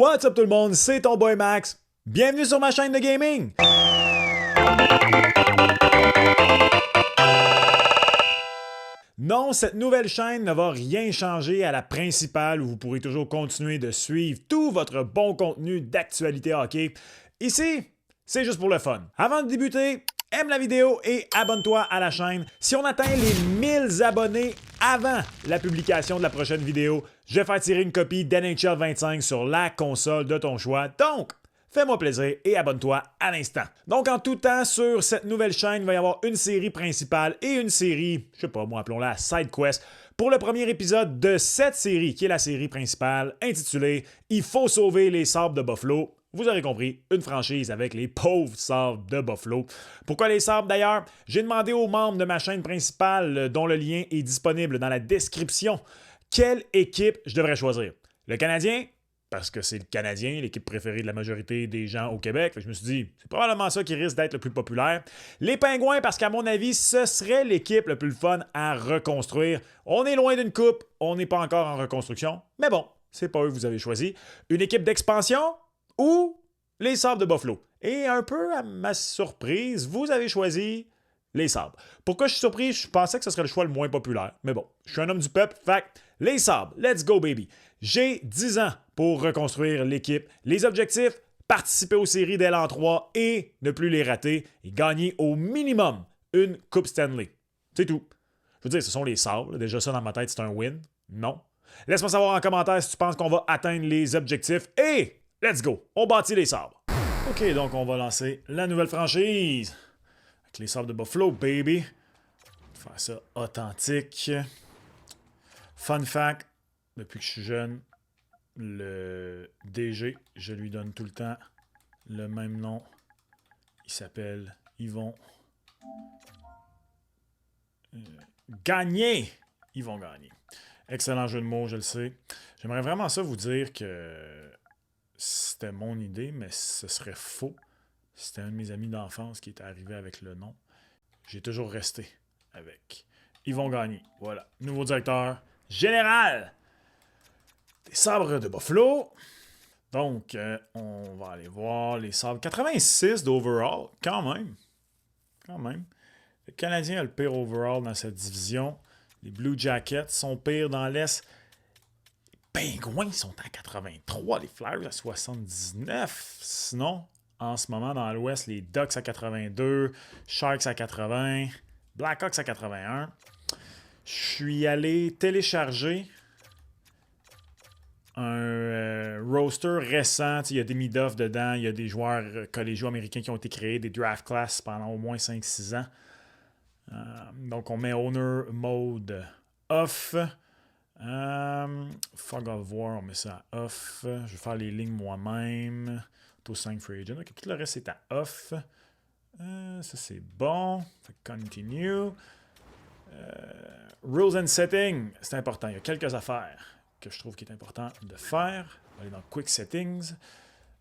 What's up tout le monde, c'est ton boy Max. Bienvenue sur ma chaîne de gaming. Non, cette nouvelle chaîne ne va rien changer à la principale où vous pourrez toujours continuer de suivre tout votre bon contenu d'actualité hockey. Ici, c'est juste pour le fun. Avant de débuter, aime la vidéo et abonne-toi à la chaîne. Si on atteint les 1000 abonnés avant la publication de la prochaine vidéo, je vais faire tirer une copie d'NHL 25 sur la console de ton choix. Donc, fais-moi plaisir et abonne-toi à l'instant. Donc, en tout temps, sur cette nouvelle chaîne, il va y avoir une série principale et une série, je sais pas, moi, appelons-la Side Quest, pour le premier épisode de cette série, qui est la série principale, intitulée « Il faut sauver les Sabres de Buffalo ». Vous aurez compris, une franchise avec les pauvres Sabres de Buffalo. Pourquoi les Sabres d'ailleurs? J'ai demandé aux membres de ma chaîne principale, dont le lien est disponible dans la description, quelle équipe je devrais choisir. Le Canadien? Parce que c'est le Canadien, l'équipe préférée de la majorité des gens au Québec. Je me suis dit, c'est probablement ça qui risque d'être le plus populaire. Les Pingouins, parce qu'à mon avis, ce serait l'équipe le plus fun à reconstruire. On est loin d'une coupe, on n'est pas encore en reconstruction, mais bon, c'est pas eux que vous avez choisi. Une équipe d'expansion ou les Sabres de Buffalo? Et un peu à ma surprise, vous avez choisi les Sabres. Pourquoi je suis surpris? Je pensais que ce serait le choix le moins populaire. Mais bon, je suis un homme du peuple, fait les Sabres, let's go baby. J'ai 10 ans pour reconstruire l'équipe. Les objectifs, participer aux séries dès l'an 3 et ne plus les rater et gagner au minimum une Coupe Stanley. C'est tout. Je veux dire, ce sont les Sabres. Déjà ça dans ma tête, c'est un win. Non. Laisse-moi savoir en commentaire si tu penses qu'on va atteindre les objectifs et let's go, on bâtit les Sabres. OK, donc on va lancer la nouvelle franchise. Avec les Sabres de Buffalo, baby. Faire ça authentique. Fun fact, depuis que je suis jeune, le DG, je lui donne tout le temps le même nom. Il s'appelle Yvon Gagné. Yvon Gagné. Excellent jeu de mots, je le sais. J'aimerais vraiment ça vous dire que c'était mon idée, mais ce serait faux. C'était un de mes amis d'enfance qui était arrivé avec le nom. J'ai toujours resté avec Yvon Gagné. Voilà, nouveau directeur général des Sabres de Buffalo. Donc, on va aller voir les Sabres. 86 d'overall, quand même. Quand même. Le Canadien a le pire overall dans cette division. Les Blue Jackets sont pires dans l'Est. Les Pingouins sont à 83, les Flyers à 79. Sinon, en ce moment, dans l'Ouest, les Ducks à 82, Sharks à 80, Blackhawks à 81. Je suis allé télécharger un roster récent. Il y a des mid-off dedans, il y a des joueurs collégiaux américains qui ont été créés, des draft class pendant au moins 5-6 ans. Donc, on met Owner Mode off. Fog of War, on met ça à off. Je vais faire les lignes moi-même. Auto 5 Free Agent. Okay, tout le reste est à off. Ça, c'est bon. Fait continue. Rules and Settings, c'est important. Il y a quelques affaires que je trouve qu'il est important de faire. On va aller dans Quick Settings.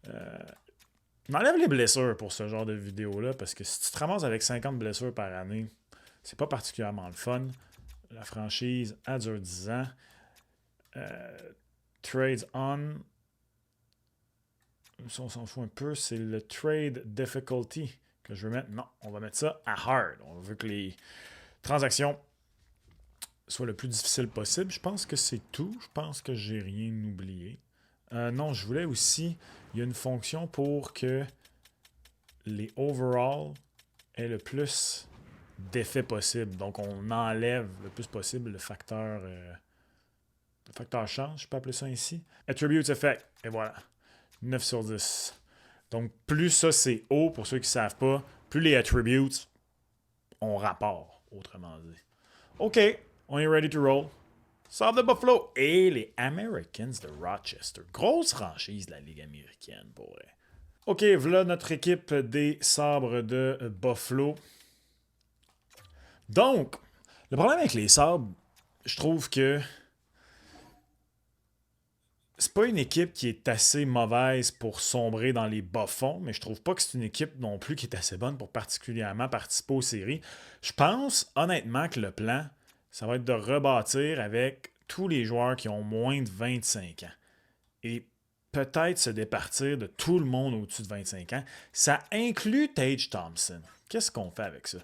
On enlève les blessures pour ce genre de vidéo-là, parce que si tu te ramasses avec 50 blessures par année, c'est pas particulièrement le fun. La franchise a duré 10 ans. Trades on. Ça, on s'en fout un peu. C'est le Trade Difficulty que je veux mettre. Non, on va mettre ça à Hard. On veut que les transactions soient le plus difficile possible. Je pense que c'est tout. Je pense que j'ai rien oublié. Non, je voulais aussi... Il y a une fonction pour que les overall aient le plus d'effets possible. Donc, on enlève le plus possible le facteur change, je peux appeler ça ainsi. Attributes Effect. Et voilà. 9 sur 10. Donc, plus ça, c'est haut, pour ceux qui ne savent pas, plus les attributes ont rapport, autrement dit. OK, on est ready to roll. Sabres de Buffalo et les Americans de Rochester. Grosse franchise de la Ligue américaine, pour vrai. OK, voilà notre équipe des Sabres de Buffalo. Donc, le problème avec les Sabres, je trouve que c'est pas une équipe qui est assez mauvaise pour sombrer dans les bas-fonds, mais je trouve pas que c'est une équipe non plus qui est assez bonne pour particulièrement participer aux séries. Je pense honnêtement que le plan, ça va être de rebâtir avec tous les joueurs qui ont moins de 25 ans. Et peut-être se départir de tout le monde au-dessus de 25 ans. Ça inclut Tage Thompson. Qu'est-ce qu'on fait avec ça?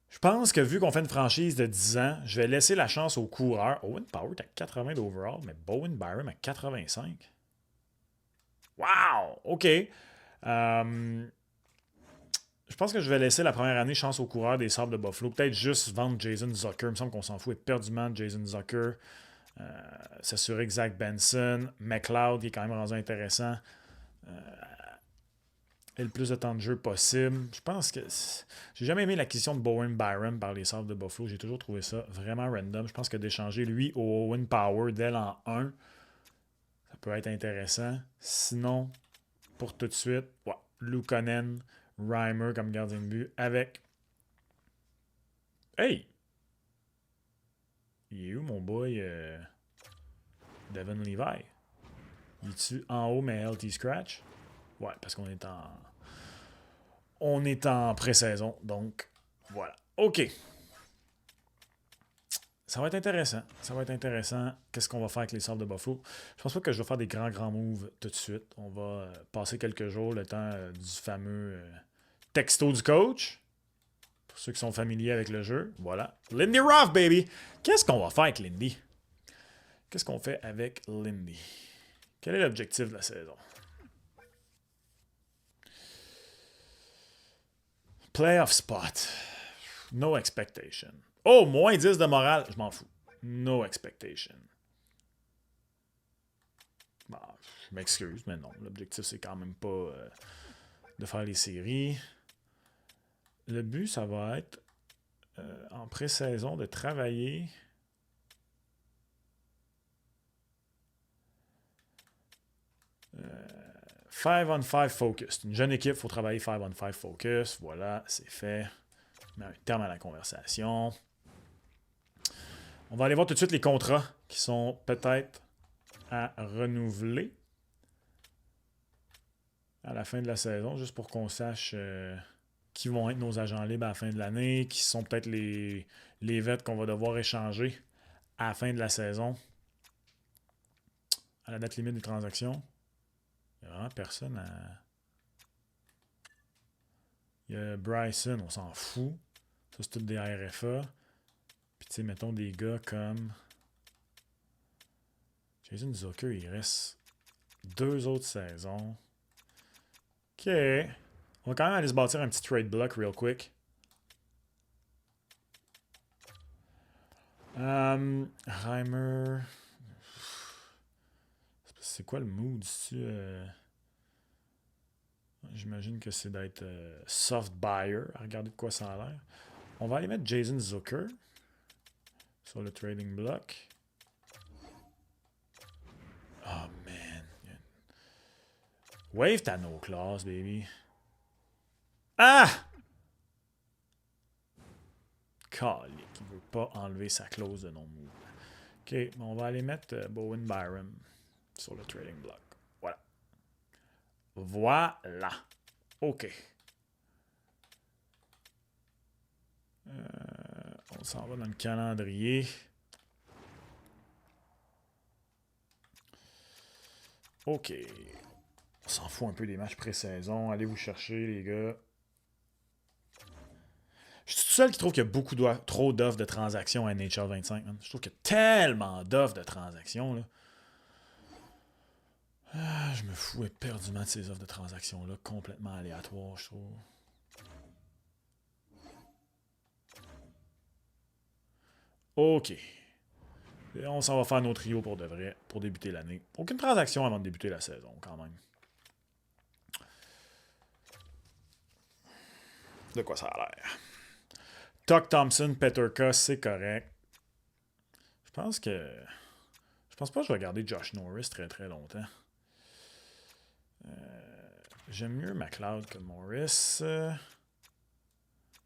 Je pense que vu qu'on fait une franchise de 10 ans, je vais laisser la chance aux coureurs. Owen Power est à 80 d'overall, mais Bowen Byram à 85. Wow! OK. Je pense que je vais laisser la première année chance aux coureurs des Sables de Buffalo. Peut-être juste vendre Jason Zucker. Il me semble qu'on s'en fout éperdument de Jason Zucker. S'assurer que Zach Benson, McLeod, qui est quand même rendu intéressant, ait le plus de temps de jeu possible. Je pense que j'ai jamais aimé l'acquisition de Bowen Byram par les Sables de Buffalo. J'ai toujours trouvé ça vraiment random. Je pense que d'échanger lui au Owen Power dès l'an 1, ça peut être intéressant. Sinon, pour tout de suite, ouais, Luukkonen, Reimer comme gardien de but avec. Hey! Il est où mon boy Devin Levi? Il est-tu en haut mais LT Scratch? Ouais, parce qu'on est en. On est en pré-saison, donc voilà. OK. Ça va être intéressant. Ça va être intéressant. Qu'est-ce qu'on va faire avec les Sables de Buffalo? Je pense pas que je vais faire des grands moves tout de suite. On va passer quelques jours, le temps du fameux texto du coach. Pour ceux qui sont familiers avec le jeu. Voilà. Lindy Ruff, baby! Qu'est-ce qu'on va faire avec Lindy? Qu'est-ce qu'on fait avec Lindy? Quel est l'objectif de la saison? Playoff spot. No expectation. Oh, moins 10 de morale. Je m'en fous. No expectation. Bon, je m'excuse, mais non. L'objectif, c'est quand même pas de faire les séries. Le but, ça va être en pré-saison de travailler. Five on 5 focus. Une jeune équipe, il faut travailler 5 on 5 focus. Voilà, c'est fait. Je mets un terme à la conversation. On va aller voir tout de suite les contrats qui sont peut-être à renouveler à la fin de la saison, juste pour qu'on sache qui vont être nos agents libres à la fin de l'année, qui sont peut-être les vêtements qu'on va devoir échanger à la fin de la saison, à la date limite des transactions. Il n'y a vraiment personne à... Il y a Bryson, on s'en fout. Ça, c'est tout des RFA. Puis, tu sais, mettons des gars comme... Jason Zucker, il reste 2 autres saisons. OK. On va quand même aller se bâtir un petit trade block real quick. Reimer. C'est quoi le mood ici? J'imagine que c'est d'être soft buyer. Regardez de quoi ça a l'air. On va aller mettre Jason Zucker sur le trading block. Oh man. Wave ta no clause, baby. Ah! Calique, il veut pas enlever sa clause de non-move. OK, on va aller mettre Bowen Byram sur le trading block. Voilà. Voilà. OK. On s'en va dans le calendrier. OK. On s'en fout un peu des matchs pré-saison. Allez vous chercher, les gars. Je suis tout seul qui trouve qu'il y a beaucoup trop d'offres de transactions à NHL 25. Man. Je trouve qu'il y a tellement d'offres de transactions. Là. Ah, je me fous éperdument de ces offres de transactions-là. Complètement aléatoires, je trouve. OK. Et on s'en va faire nos trios pour de vrai, pour débuter l'année. Aucune transaction avant de débuter la saison, quand même. De quoi ça a l'air? Tuck Thompson, Peterka, c'est correct. Je pense pas que je vais garder Josh Norris très longtemps. J'aime mieux McLeod que Morris.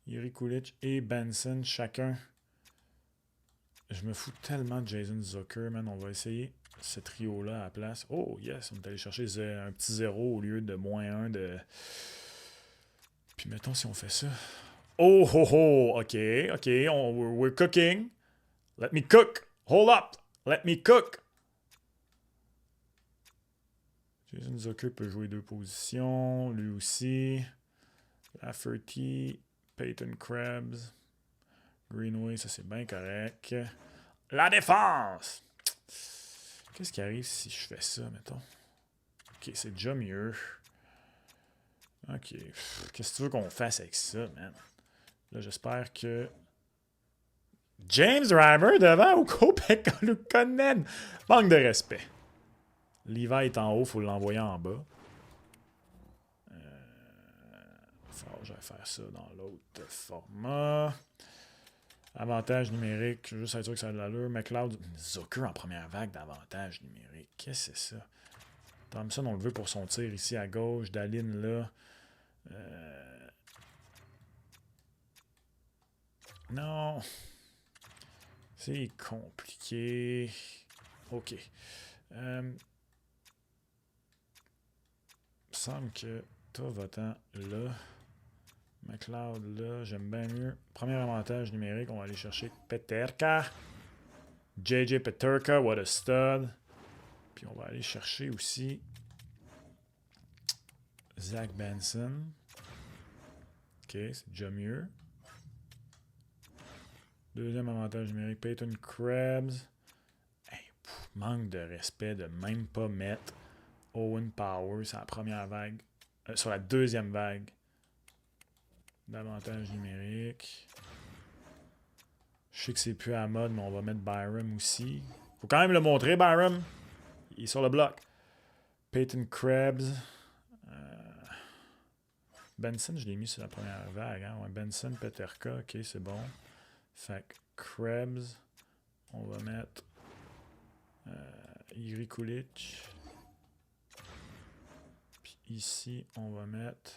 Yuri Kulich et Benson, chacun. Je me fous tellement de Jason Zucker, man. On va essayer ce trio-là à la place. Oh, yes, on est allé chercher un petit 0 au lieu de -1 de... Puis mettons si on fait ça. Oh, OK, we're cooking. Let me cook. Hold up. Let me cook. Jason Zucker peut jouer 2 positions. Lui aussi. Lafferty, Peyton Krebs, Greenway, ça c'est bien correct. La défense! Qu'est-ce qui arrive si je fais ça, mettons? Ok, c'est déjà mieux. Ok. Qu'est-ce que tu veux qu'on fasse avec ça, man? Là, j'espère que... James Driver devant ou Kopek-Lukonen? Manque de respect. Levi est en haut, il faut l'envoyer en bas. Je vais faire ça dans l'autre format. Avantage numérique, juste être sûr que ça a de l'allure. McLeod, Zucker en première vague d'avantage numérique. Qu'est-ce que c'est ça? Thompson, on le veut pour son tir ici à gauche. Dallin là. Non. C'est compliqué. OK. Il me semble que toi, va-t'en là. McLeod là, j'aime bien mieux. Premier avantage numérique, on va aller chercher Peterka. JJ Peterka, what a stud. Puis on va aller chercher aussi Zach Benson. Ok, c'est déjà mieux. Deuxième avantage numérique, Peyton Krebs. Hey, manque de respect de même pas mettre Owen Power sur la première vague. Sur la deuxième vague d'avantage numérique. Je sais que c'est plus à la mode, mais on va mettre Byram aussi. Faut quand même le montrer, Byram. Il est sur le bloc. Peyton Krebs. Benson, je l'ai mis sur la première vague. Hein? Ouais, Benson, Peterka, ok, c'est bon. Fait que Krebs, on va mettre Igri Kulich. Puis ici, on va mettre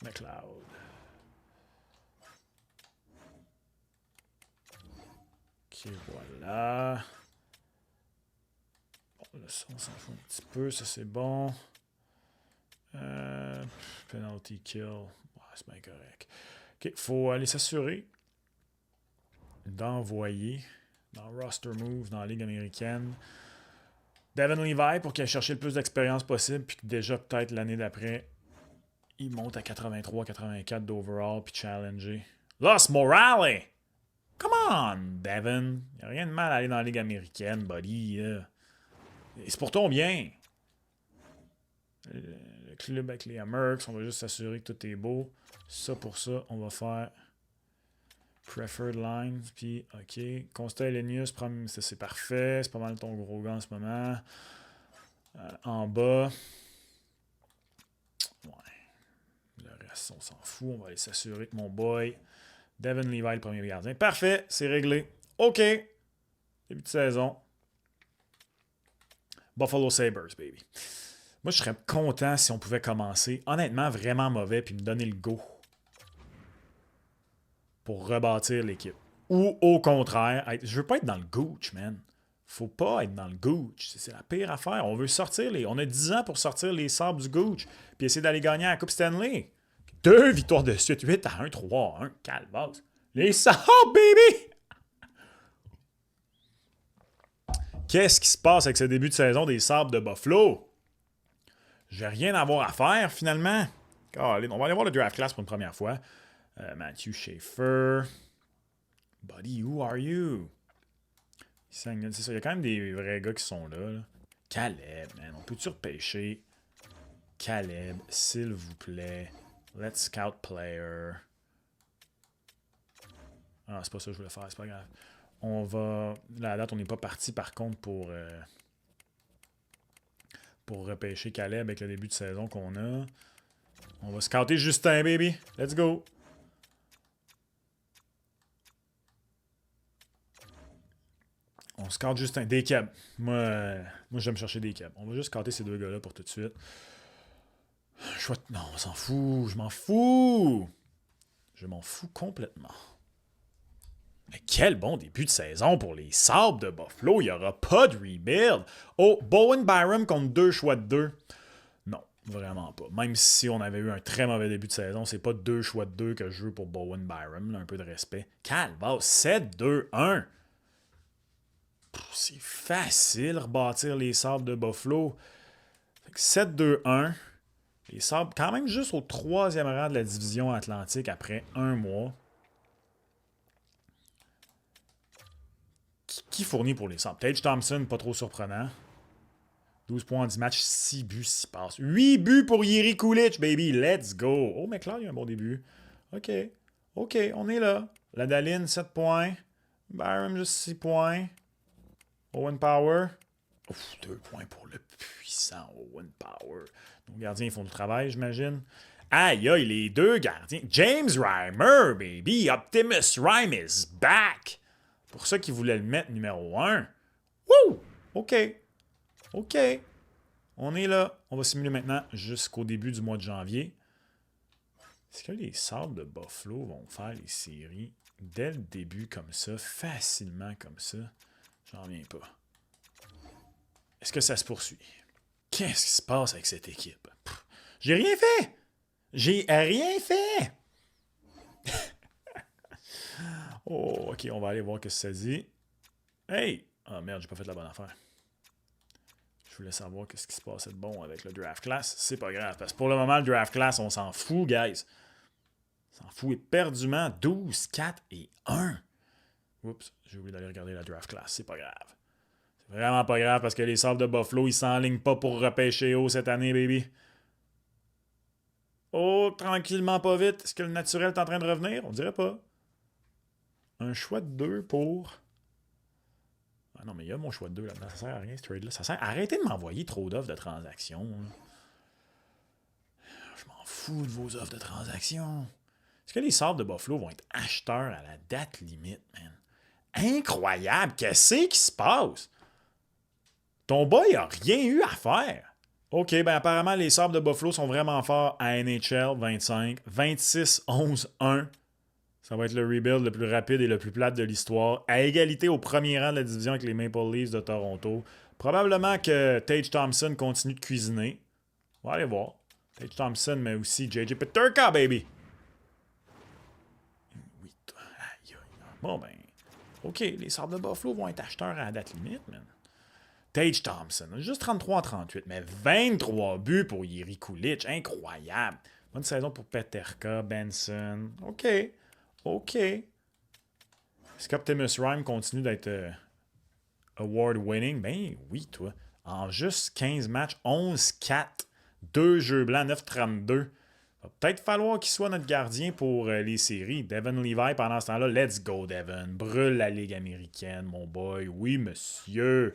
McLeod. Ok, voilà. Bon, là, ça, on s'en fout un petit peu. Ça, c'est bon. Penalty kill. Ouais, c'est bien correct. Ok, faut aller s'assurer d'envoyer dans Roster Move, dans la Ligue américaine, Devin Levi pour qu'il aille chercher le plus d'expérience possible, puis que déjà, peut-être l'année d'après, il monte à 83-84 d'overall, puis challenger. Los Morales! Come on, Devin! Il n'y a rien de mal à aller dans la Ligue américaine, buddy. Et c'est pour ton bien. Le club avec les Mercs, on va juste s'assurer que tout est beau. Ça pour ça, on va faire Preferred Lines, puis ok. Constat Elenius, ça c'est parfait. C'est pas mal ton gros gars en ce moment. En bas. Ouais. Le reste, on s'en fout. On va aller s'assurer que mon boy Devin Levi, le premier gardien. Parfait, c'est réglé. OK. Début de saison. Buffalo Sabres, baby. Moi, je serais content si on pouvait commencer, honnêtement, vraiment mauvais, puis me donner le go pour rebâtir l'équipe. Ou au contraire, je veux pas être dans le gooch, man. Faut pas être dans le gooch. C'est la pire affaire. On veut sortir on a 10 ans pour sortir les sabres du gooch, puis essayer d'aller gagner la Coupe Stanley. 2 victoires de suite, 8-1, 3-1, calvasse. Les sabres, baby! Qu'est-ce qui se passe avec ce début de saison des sabres de Buffalo? J'ai rien à avoir à faire, finalement. Allez, on va aller voir le draft class pour une première fois. Matthew Schaefer. Buddy, who are you? C'est ça, il y a quand même des vrais gars qui sont là. Caleb, man. On peut-tu repêcher? Caleb, s'il vous plaît. Let's scout player. Ah, c'est pas ça que je voulais faire, c'est pas grave. On va... Là, à date, on n'est pas parti, par contre, pour repêcher Caleb avec le début de saison qu'on a. On va scouter Justin, baby. Let's go. On scout Justin. Des cabs. Moi j'aime chercher des cabs. On va juste scouter ces deux gars-là pour tout de suite. Non, on s'en fout. Je m'en fous. Je m'en fous complètement. Mais quel bon début de saison pour les Sabres de Buffalo. Il n'y aura pas de rebuild. Oh, Bowen Byram contre 2 choix de 2. Non, vraiment pas. Même si on avait eu un très mauvais début de saison, c'est pas 2 choix de 2 que je veux pour Bowen Byram. Là, un peu de respect. Calvaire, 7-2-1. C'est facile rebâtir les Sabres de Buffalo. 7-2-1. Les Sabres, quand même juste au 3e rang de la division Atlantique après un mois. Qui fournit pour les Sabres? Tage Thompson, pas trop surprenant. 12 points en 10 matchs, 6 buts, 6 passes. 8 buts pour Jiri Kulich, baby. Let's go. Oh, McLeod, il a un bon début. OK. OK, on est là. Ladaline, 7 points. Byram, juste 6 points. Owen Power. Ouf, 2 points pour le puissant Owen Power. Nos gardiens font le travail, j'imagine. Aïe, aïe, les deux gardiens. James Reimer, baby. Optimus Rhyme is back. Pour ça qu'ils voulaient le mettre numéro 1. Wouh! OK. OK. On est là. On va simuler maintenant jusqu'au début du mois de janvier. Est-ce que les Sabres de Buffalo vont faire les séries dès le début comme ça, facilement comme ça? J'en reviens pas. Est-ce que ça se poursuit? Qu'est-ce qui se passe avec cette équipe? J'ai rien fait! J'ai rien fait! Oh, OK, on va aller voir ce que ça dit. Hey! Ah merde, j'ai pas fait la bonne affaire. Je voulais savoir qu'est-ce qui se passait de bon avec le draft class. C'est pas grave, parce que pour le moment, le draft class, on s'en fout, guys. On s'en fout éperdument. 12, 4 et 1. Oups, j'ai oublié d'aller regarder la draft class. C'est pas grave. C'est vraiment pas grave parce que les Sabres de Buffalo, ils s'enlignent pas pour repêcher haut cette année, baby. Oh, tranquillement, pas vite. Est-ce que le naturel est en train de revenir? On dirait pas. Un choix de 2 pour... Ah non, mais il y a mon choix de 2 là-dedans. Ça sert à rien, ce trade-là. Ça sert... Arrêtez de m'envoyer trop d'offres de transactions. Je m'en fous de vos offres de transactions. Est-ce que les Sabres de Buffalo vont être acheteurs à la date limite, man? Incroyable! Qu'est-ce qui se passe? Ton boy a rien eu à faire. OK, ben apparemment, les Sabres de Buffalo sont vraiment forts à NHL 25. 26-11-1. Ça va être le rebuild le plus rapide et le plus plate de l'histoire. À égalité au premier rang de la division avec les Maple Leafs de Toronto. Probablement que Tage Thompson continue de cuisiner. On va aller voir. Tage Thompson, mais aussi JJ Peterka, baby. Oui, toi. Aïe, aïe. Bon, ben. OK, les Sabres de Buffalo vont être acheteurs à la date limite, man. Tage Thompson, juste 33 en 38, mais 23 buts pour Jiri Kulich. Incroyable. Bonne saison pour Peterka, Benson. OK. OK. Est-ce qu'Optimus Rhyme continue d'être award-winning? Ben oui, toi. En juste 15 matchs, 11-4, 2 jeux blancs, 9-32. Va peut-être falloir qu'il soit notre gardien pour les séries. Devin Levi, pendant ce temps-là, let's go, Devin. Brûle la Ligue américaine, mon boy. Oui, monsieur.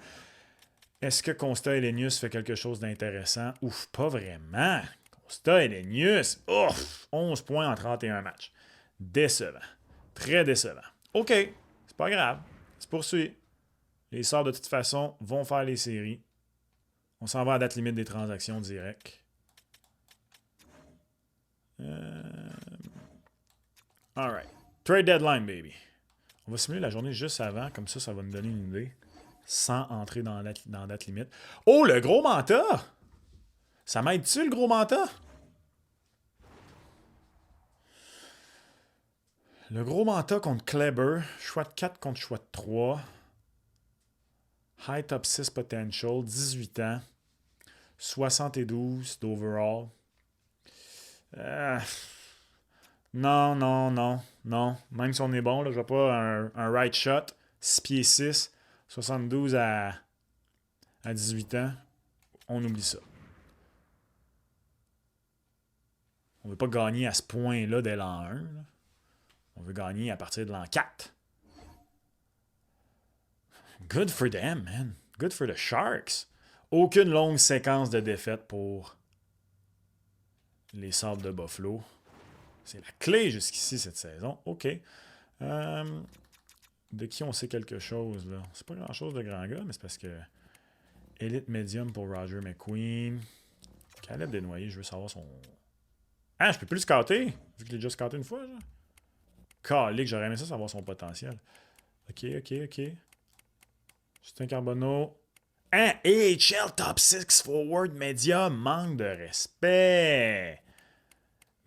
Est-ce que Consta Elenius fait quelque chose d'intéressant? Ouf, pas vraiment. Consta Elenius, ouf, 11 points en 31 matchs. Décevant. Très décevant. OK, c'est pas grave. C'est poursuit. Les Sabres, de toute façon, vont faire les séries. On s'en va à date limite des transactions directes. Alright. Trade deadline, baby. On va simuler la journée juste avant, comme ça va nous donner une idée. Sans entrer dans date limite. Oh, le gros manta! Ça m'aide-tu, le gros manta? Le gros manta contre Kleber. Choix de 4 contre choix de 3. High top 6 potential. 18 ans. 72 d'overall. Non, non, non, non. Même si on est bon, là, je vois pas un right shot. 6 pieds 6. 72 à 18 ans. On oublie ça. On ne veut pas gagner à ce point-là dès l'an 1. Là. On veut gagner à partir de l'an 4. Good for them, man. Good for the Sharks. Aucune longue séquence de défaites pour les Sabres de Buffalo. C'est la clé jusqu'ici cette saison. OK. De qui on sait quelque chose, là? C'est pas grand-chose de grand gars, mais c'est parce que Elite Medium pour Roger McQueen. Caleb Desnoyers, je veux savoir son... Ah, je peux plus le scotter, vu que je l'ai déjà scouté une fois, genre. Calique, j'aurais aimé ça savoir son potentiel. OK. Justin Carbonneau. Hein? AHL Top 6 Forward Medium. Manque de respect.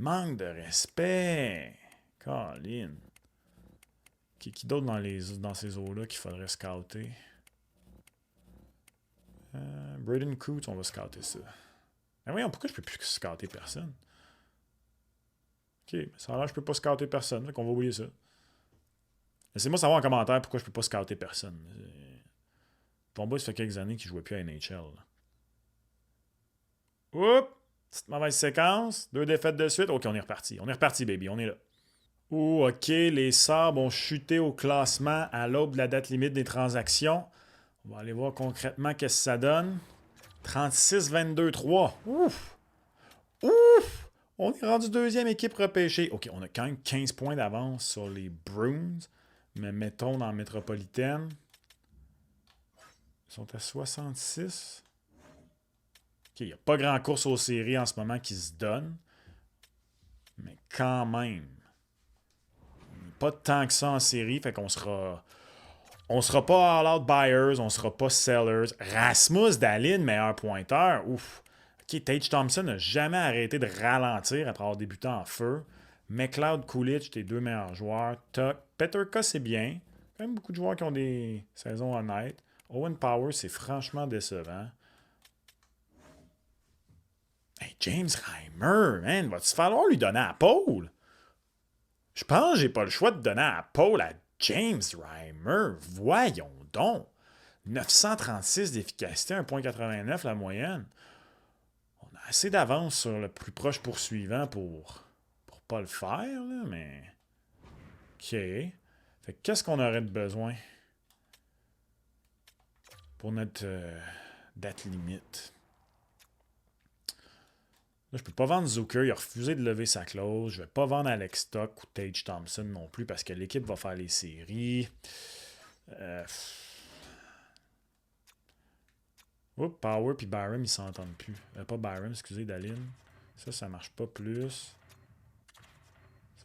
Manque de respect. Colin. Qui d'autre dans ces eaux-là qu'il faudrait scouter? Braden Coots, on va scouter ça. Mais voyons, pourquoi je peux plus scotter personne? Ok, ça a l'air que je peux pas scotter personne, donc on va oublier ça. Laissez-moi savoir en commentaire pourquoi je peux pas scouter personne. Ton boy, ça fait quelques années qu'il jouait plus à NHL. Oups! Petite mauvaise séquence. 2 défaites de suite. Ok, on est reparti. On est reparti, baby. On est là. Oh, ok. Les Sabres ont chuté au classement à l'aube de la date limite des transactions. On va aller voir concrètement qu'est-ce que ça donne. 36-22-3. Ouf! Ouf! On est rendu deuxième équipe repêchée. OK, on a quand même 15 points d'avance sur les Bruins. Mais mettons dans la métropolitaine. Ils sont à 66. OK, il n'y a pas grand course aux séries en ce moment qui se donne. Mais quand même. Pas tant que ça en série. Fait qu'on sera... On sera pas all-out buyers. On sera pas sellers. Rasmus Dahlin, meilleur pointeur. Ouf. OK, Tage Thompson n'a jamais arrêté de ralentir après avoir débuté en feu. McLeod, Coolidge, tes 2 meilleurs joueurs. Tuck. Peterka, c'est bien. Quand même beaucoup de joueurs qui ont des saisons honnêtes. Owen Power, c'est franchement décevant. Hey, James Reimer, man, va-tu falloir lui donner à Paul? Je pense que j'ai pas le choix de donner à Paul à James Reimer. Voyons donc. 936 d'efficacité, 1,89 la moyenne. On a assez d'avance sur le plus proche poursuivant pour pas le faire, là, mais... OK. Fait que qu'est-ce qu'on aurait de besoin pour notre date limite? Là, je peux pas vendre Zucker. Il a refusé de lever sa clause. Je vais pas vendre Alex Stock ou Tage Thompson non plus parce que l'équipe va faire les séries. Oups, Power puis Byram, ils s'entendent plus. Pas Byram, excusez, Dahlin. Ça marche pas plus.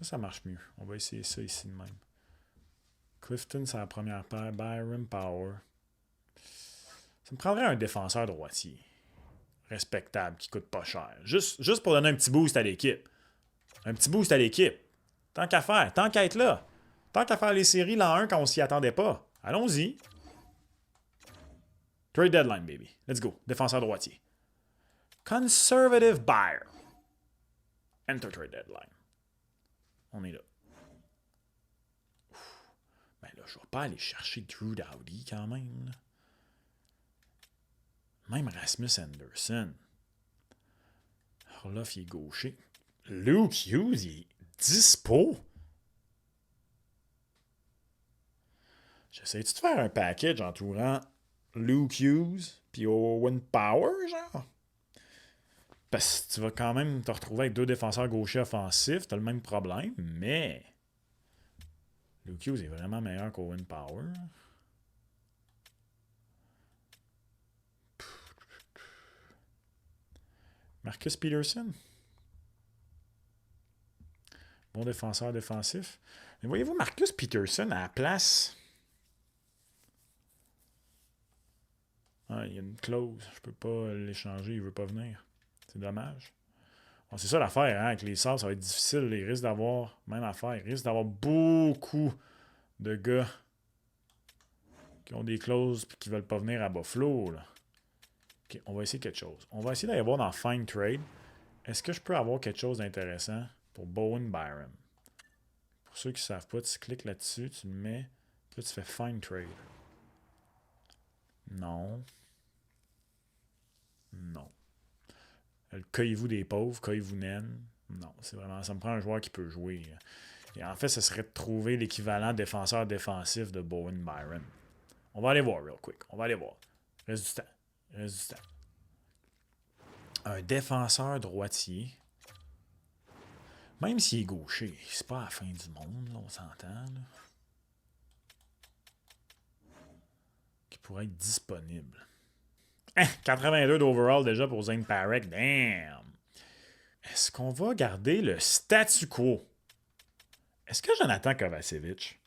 Ça marche mieux. On va essayer ça ici de même. Clifton, c'est la première paire. Byram, Power. Ça me prendrait un défenseur droitier. Respectable, qui coûte pas cher. Juste pour donner un petit boost à l'équipe. Un petit boost à l'équipe. Tant qu'à faire, tant qu'à être là. Tant qu'à faire les séries l'an 1 quand on s'y attendait pas. Allons-y. Trade deadline, baby. Let's go. Défenseur droitier. Conservative buyer. Enter trade deadline. On est là. Ben là, je vais pas aller chercher Drew Doughty quand même. Là. Même Rasmus Anderson. Orloff, il est gaucher. Luke Hughes, il est dispo. J'essaie-tu de faire un package entourant Luke Hughes puis Owen Power, genre? Parce que tu vas quand même te retrouver avec 2 défenseurs gauchers offensifs. T'as le même problème, mais... Luke Hughes est vraiment meilleur qu'Owen Power. Marcus Peterson. Bon défenseur défensif. Mais voyez-vous, Marcus Peterson à la place... Ah, il y a une clause. Je peux pas l'échanger. Il veut pas venir. C'est dommage. Bon, c'est ça l'affaire, hein? Avec les Sabres, ça va être difficile. Ils risquent d'avoir... Même affaire. Ils risquent d'avoir beaucoup de gars qui ont des clauses et qui veulent pas venir à Buffalo, là. OK, on va essayer quelque chose. On va essayer d'aller voir dans Find Trade. Est-ce que je peux avoir quelque chose d'intéressant pour Bowen Byram? Pour ceux qui ne savent pas, tu cliques là-dessus, tu le mets, puis là, tu fais Find Trade. Non. Non. Le cueillez-vous des pauvres, cueillez-vous naine. Non, c'est vraiment... Ça me prend un joueur qui peut jouer. Et en fait, ce serait de trouver l'équivalent défenseur défensif de Bowen Byram. On va aller voir, real quick. On va aller voir. Reste du temps. Reste du temps. Un défenseur droitier, même s'il est gaucher, c'est pas la fin du monde, là, on s'entend. Là. Qui pourrait être disponible. 82 d'overall déjà pour Zane Parek. Damn! Est-ce qu'on va garder le statu quo? Est-ce que Jonathan Kovacevic?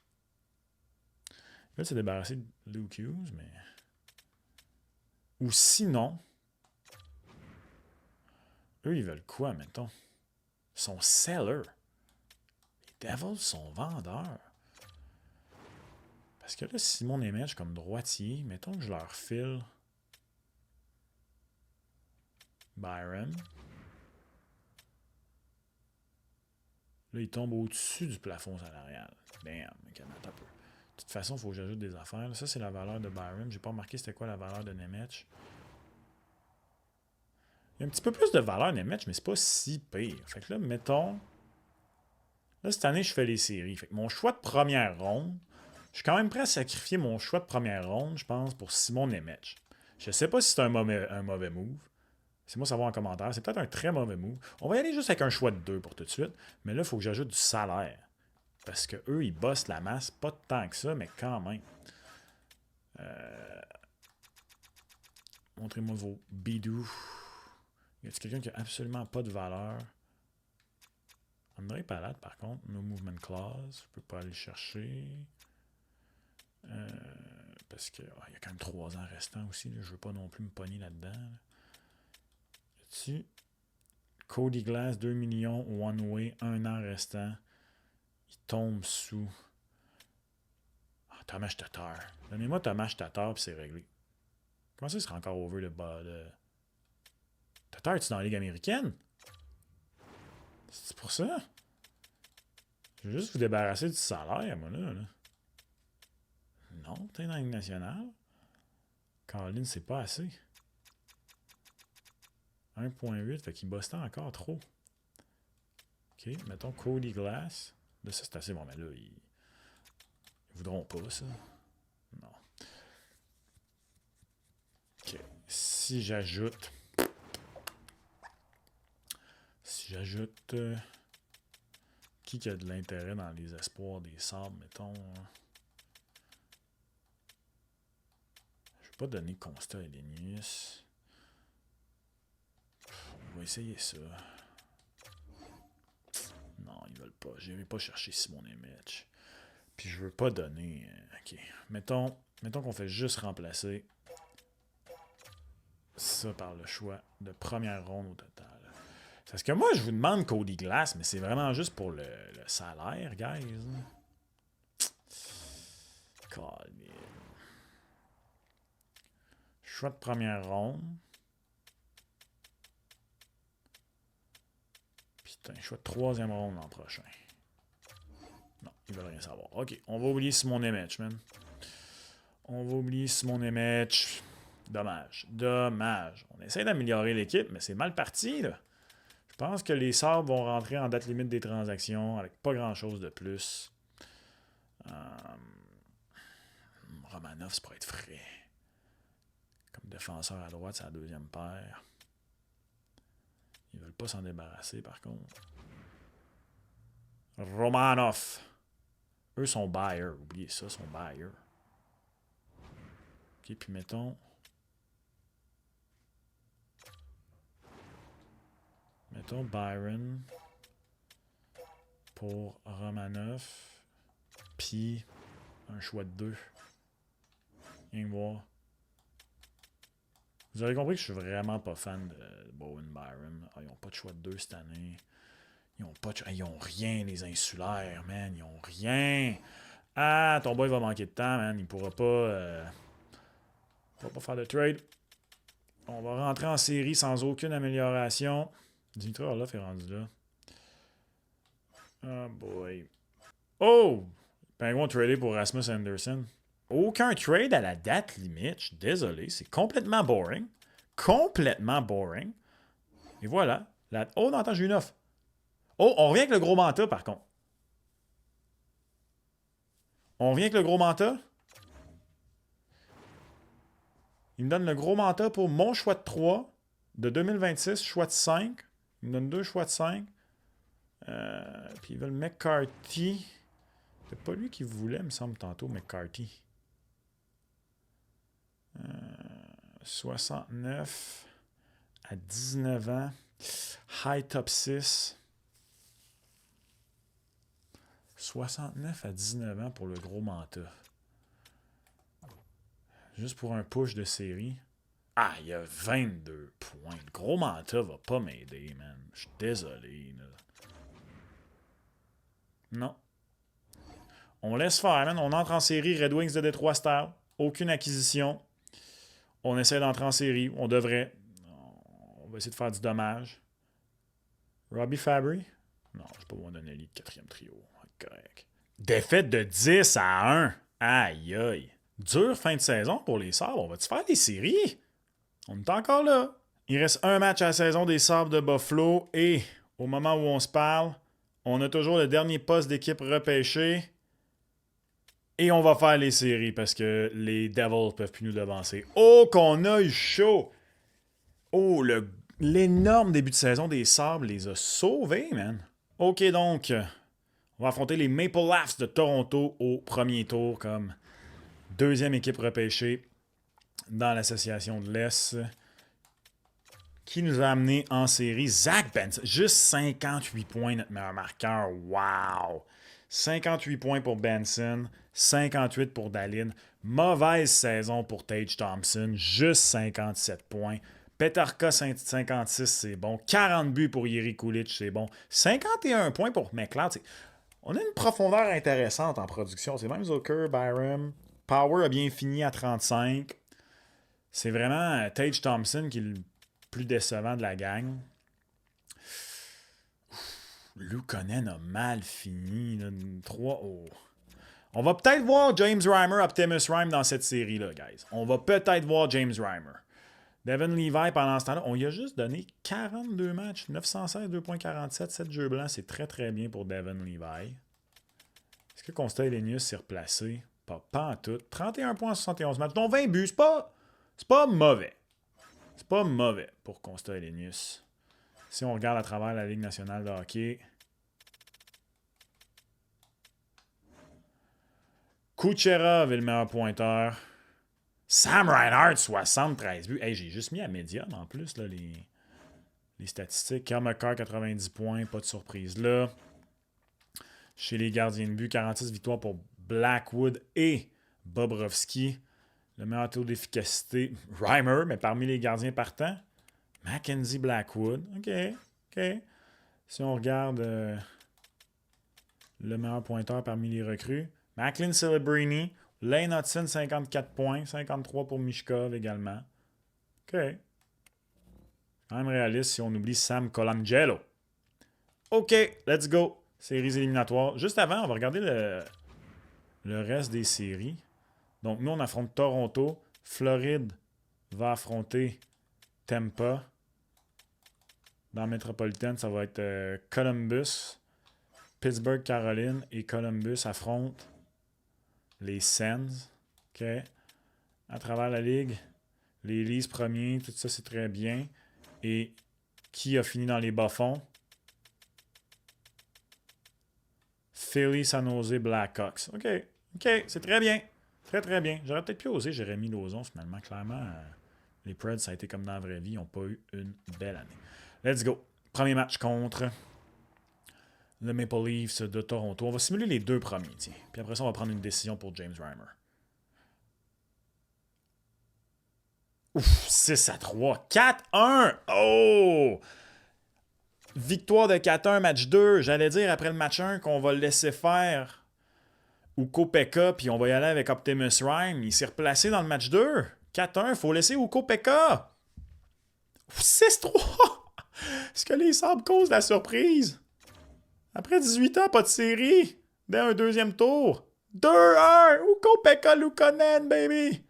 Il veut se débarrasser de Luke Hughes, mais... Ou sinon... Eux, ils veulent quoi, mettons? Ils sont sellers. Les Devils sont vendeurs. Parce que là, Simon Nemec comme droitier, mettons que je leur file Byron. Là, il tombe au-dessus du plafond salarial. Damn, attends un peu. De toute façon, il faut que j'ajoute des affaires. Là, ça, c'est la valeur de Byron. J'ai pas remarqué c'était quoi la valeur de Nemec. Il y a un petit peu plus de valeur Nemec, mais c'est pas si pire. Fait que là, mettons... Là, cette année, je fais les séries. Fait que mon choix de première ronde, je suis quand même prêt à sacrifier mon choix de première ronde, je pense, pour Simon Nemec. Je sais pas si c'est un mauvais move. C'est moi savoir en commentaire. C'est peut-être un très mauvais move. On va y aller juste avec un choix de 2 pour tout de suite. Mais là, il faut que j'ajoute du salaire. Parce que eux, ils bossent la masse. Pas tant que ça, mais quand même. Montrez-moi vos bidous. Y a-t-il quelqu'un qui a absolument pas de valeur? André Palade, par contre. No movement clause. Je peux pas aller le chercher. Parce qu'il y a quand même 3 ans restants aussi. Là. Je veux pas non plus me pogner là-dedans. Là. Cody Glass, 2 millions, one way, 1 an restant. Il tombe sous. Tomas Tatar. Donnez-moi Tomas Tatar, puis c'est réglé. Comment ça, il sera encore over le bas de. Tatar, es-tu dans la Ligue américaine? C'est pour ça? Je veux juste vous débarrasser du salaire, moi, là. Non, t'es dans la Ligue nationale. Colin, c'est pas assez. 1.8, fait qu'il bosse encore trop. OK, mettons Cody Glass. Là, ça, c'est assez bon, mais là, ils voudront pas, ça. Non. OK. Si j'ajoute... qui a de l'intérêt dans les espoirs des Sabres, mettons... Je vais pas donner Constat à Elenius. On va essayer ça. Non, ils veulent pas. Je vais pas chercher Simon Nemec. Puis je veux pas donner... OK. Mettons qu'on fait juste remplacer ça par le choix de première ronde au total. Parce que moi, je vous demande Cody Glass, mais c'est vraiment juste pour le salaire, guys. Choix de première ronde. Putain, choix de 3e ronde l'an prochain. Non, ils veulent rien savoir. OK, on va oublier Simon Nemec, man. On va oublier Simon Nemec. Dommage. On essaie d'améliorer l'équipe, mais c'est mal parti, là. Je pense que les Sabres vont rentrer en date limite des transactions avec pas grand-chose de plus. Romanov, c'est pour être frais. Comme défenseur à droite, c'est la 2e paire. Ils veulent pas s'en débarrasser, par contre. Romanov. Eux sont buyers. Oubliez ça, sont buyers. OK, puis mettons... Mettons Byron pour Romanov. Puis un choix de 2. Viens voir. Vous avez compris que je suis vraiment pas fan de Bowen Byron. Ils n'ont pas de choix de 2 cette année. Ils ont rien, les insulaires, man. Ils ont rien. Ah, ton boy va manquer de temps, man. Il pourra pas faire de trade. On va rentrer en série sans aucune amélioration. Dimitri Orlov est rendu là. Oh boy. Oh! Penguin tradé pour Rasmus Anderson. Aucun trade à la date limite. Je suis désolé. C'est complètement boring. Complètement boring. Et voilà. Oh non, attends, j'ai une offre. Oh, on revient avec le gros manta, par contre. On revient avec le gros manta. Il me donne le gros manta pour mon choix de 3 de 2026, choix de 5. Il me donne 2 choix de 5. Puis ils veulent McCarthy. C'est pas lui qui voulait, me semble, tantôt, McCarthy. 69 à 19 ans. High top 6. 69 à 19 ans pour le gros manta. Juste pour un push de série. Ah, il y a 22 points. Le gros manta va pas m'aider, man. Je suis désolé. Là. Non. On laisse faire, man. On entre en série Red Wings de Détroit Stars. Aucune acquisition. On essaie d'entrer en série. On devrait. On va essayer de faire du dommage. Robbie Fabry? Non, je ne peux pas me donner le quatrième trio. Correct. Défaite de 10 à 1. Aïe aïe. Dure fin de saison pour les Sabres. On va-tu faire des séries? On est encore là. Il reste un match à la saison des Sabres de Buffalo et au moment où on se parle, on a toujours le dernier poste d'équipe repêché et on va faire les séries parce que les Devils ne peuvent plus nous devancer. Oh, qu'on a eu chaud! Oh, l'énorme début de saison des Sabres les a sauvés, man. OK, donc, on va affronter les Maple Leafs de Toronto au premier tour comme deuxième équipe repêchée dans l'association de l'Est. Qui nous a amené en série? Zach Benson. Juste 58 points, notre meilleur marqueur. Wow! 58 points pour Benson, 58 pour Dahlin. Mauvaise saison pour Tage Thompson, juste 57 points. Petarka, 56, c'est bon. 40 buts pour Jiri Kulich, c'est bon. 51 points pour McLeod. On a une profondeur intéressante en production. C'est même Zucker, Byram. Power a bien fini à 35. C'est vraiment Tage Thompson qui est le plus décevant de la gang. Luukkonen a mal fini. 3 oh. On va peut-être voir James Reimer, Optimus Rhyme dans cette série-là, guys. On va peut-être voir James Reimer. Devin Levi, pendant ce temps-là, on lui a juste donné 42 matchs. 916, 2.47, 7 jeux blancs. C'est très, très bien pour Devin Levi. Est-ce que Constant Elenius s'est replacé? Pas en tout. 31 points en 71 matchs. Donc 20 buts. C'est pas mauvais. C'est pas mauvais pour Constant Elenius. Si on regarde à travers la Ligue nationale de hockey. Kucherov est le meilleur pointeur. Sam Reinhart, 73 buts. Hey, j'ai juste mis à médium en plus là, les statistiques. Cam McCarr, 90 points. Pas de surprise là. Chez les gardiens de but, 46 victoires pour Blackwood et Bobrovsky. Le meilleur taux d'efficacité, Reimer, mais parmi les gardiens partants, Mackenzie Blackwood. OK. Si on regarde le meilleur pointeur parmi les recrues, Macklin Celebrini, Lane Hudson, 54 points, 53 pour Mishkov également. OK. Quand même réaliste si on oublie Sam Colangelo. OK, let's go. Séries éliminatoires. Juste avant, on va regarder le reste des séries. Donc, nous, on affronte Toronto. Floride va affronter Tampa. Dans la métropolitaine, ça va être Columbus. Pittsburgh, Caroline et Columbus affrontent les Sens. OK. À travers la ligue, les Leafs premiers, tout ça, c'est très bien. Et qui a fini dans les bas-fonds? Philly, San Jose, Blackhawks. OK, c'est très bien. Très, très bien. J'aurais peut-être pu oser Jérémy Lauzon, finalement. Clairement, les Preds, ça a été comme dans la vraie vie. Ils n'ont pas eu une belle année. Let's go. Premier match contre le Maple Leafs de Toronto. On va simuler les deux premiers, tiens. Puis après ça, on va prendre une décision pour James Reimer. Ouf, 6-3. 4-1. Oh! Victoire de 4-1, match 2. J'allais dire après le match 1 qu'on va le laisser faire Ukko Pekka, puis on va y aller avec Optimus Rhyme. Il s'est replacé dans le match 2. 4-1, il faut laisser Ukko Pekka. 6-3. Est-ce que les Sabres causent la surprise? Après 18 ans, pas de série. Dès un deuxième tour. 2-1. Ukko Pekka Luukkonen, baby.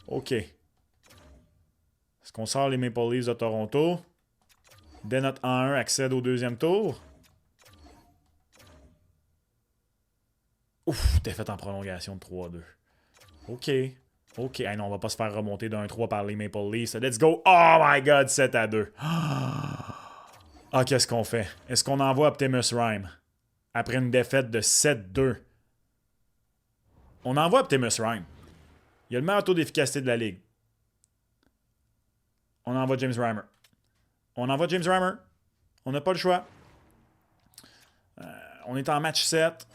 OK. Est-ce qu'on sort les Maple Leafs de Toronto? Dès notre 1-1 accède au deuxième tour. Ouf, défaite en prolongation de 3-2. OK. Hey, non, on va pas se faire remonter d'un 3 par les Maple Leafs. Let's go. Oh my God, 7-2. Ah, qu'est-ce qu'on fait? Est-ce qu'on envoie Optimus Rhyme après une défaite de 7-2? On envoie Optimus Rhyme. Il a le meilleur taux d'efficacité de la ligue. On envoie James Reimer. On n'a pas le choix. On est en match 7.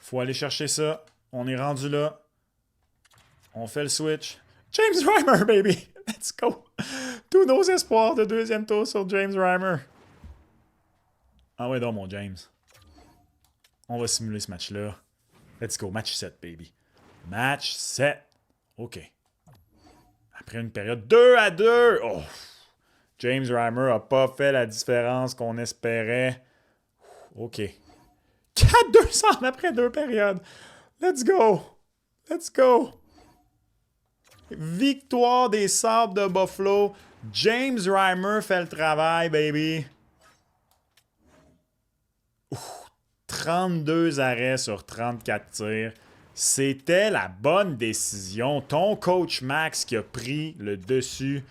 Faut aller chercher ça. On est rendu là. On fait le switch. James Reimer, baby! Let's go! Tous nos espoirs de deuxième tour sur James Reimer. Ah ouais donc, mon James. On va simuler ce match-là. Let's go. Match 7, baby. Match 7. OK. Après une période 2-2. Oh! James Reimer n'a pas fait la différence qu'on espérait. OK. 4-200 après 2 périodes. Let's go. Let's go. Victoire des Sabres de Buffalo. James Reimer fait le travail, baby. 32 arrêts sur 34 tirs. C'était la bonne décision. Ton coach Max qui a pris le dessus.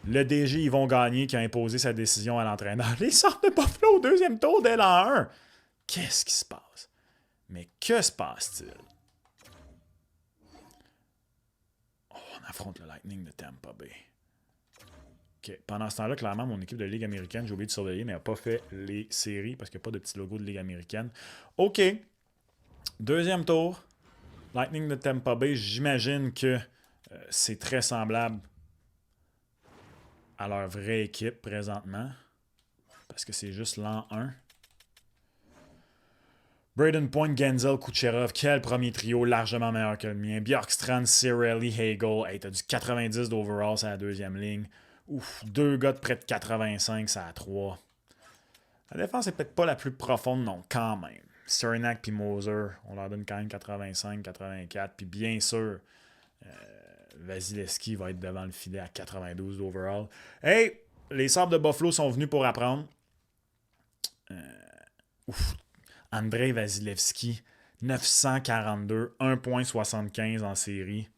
Le DG Yvon Gagné qui a imposé sa décision à l'entraîneur. Les Sabres de Buffalo au deuxième tour dès l'an 1. Qu'est-ce qui se passe? Mais que se passe-t-il? Oh, on affronte le Lightning de Tampa Bay. OK. Pendant ce temps-là, clairement, mon équipe de Ligue américaine, j'ai oublié de surveiller, mais n'a pas fait les séries parce qu'il n'y a pas de petit logo de Ligue américaine. OK. Deuxième tour. Lightning de Tampa Bay, j'imagine que c'est très semblable à leur vraie équipe présentement. Parce que c'est juste l'an 1. Braden Point, Genzel, Kucherov, quel premier trio, largement meilleur que le mien. Bjorkstrand, Cirelli, Hagel. Hey, t'as du 90 d'overall, c'est la deuxième ligne. Ouf, 2 gars de près de 85, ça à 3. La défense est peut-être pas la plus profonde, non, quand même. Cernak et Moser, on leur donne quand même 85, 84. Puis bien sûr, Vasilevski va être devant le filet à 92 d'overall. Hey, les Sabres de Buffalo sont venus pour apprendre. Andrei Vasilevski, 942, 1,75 en série.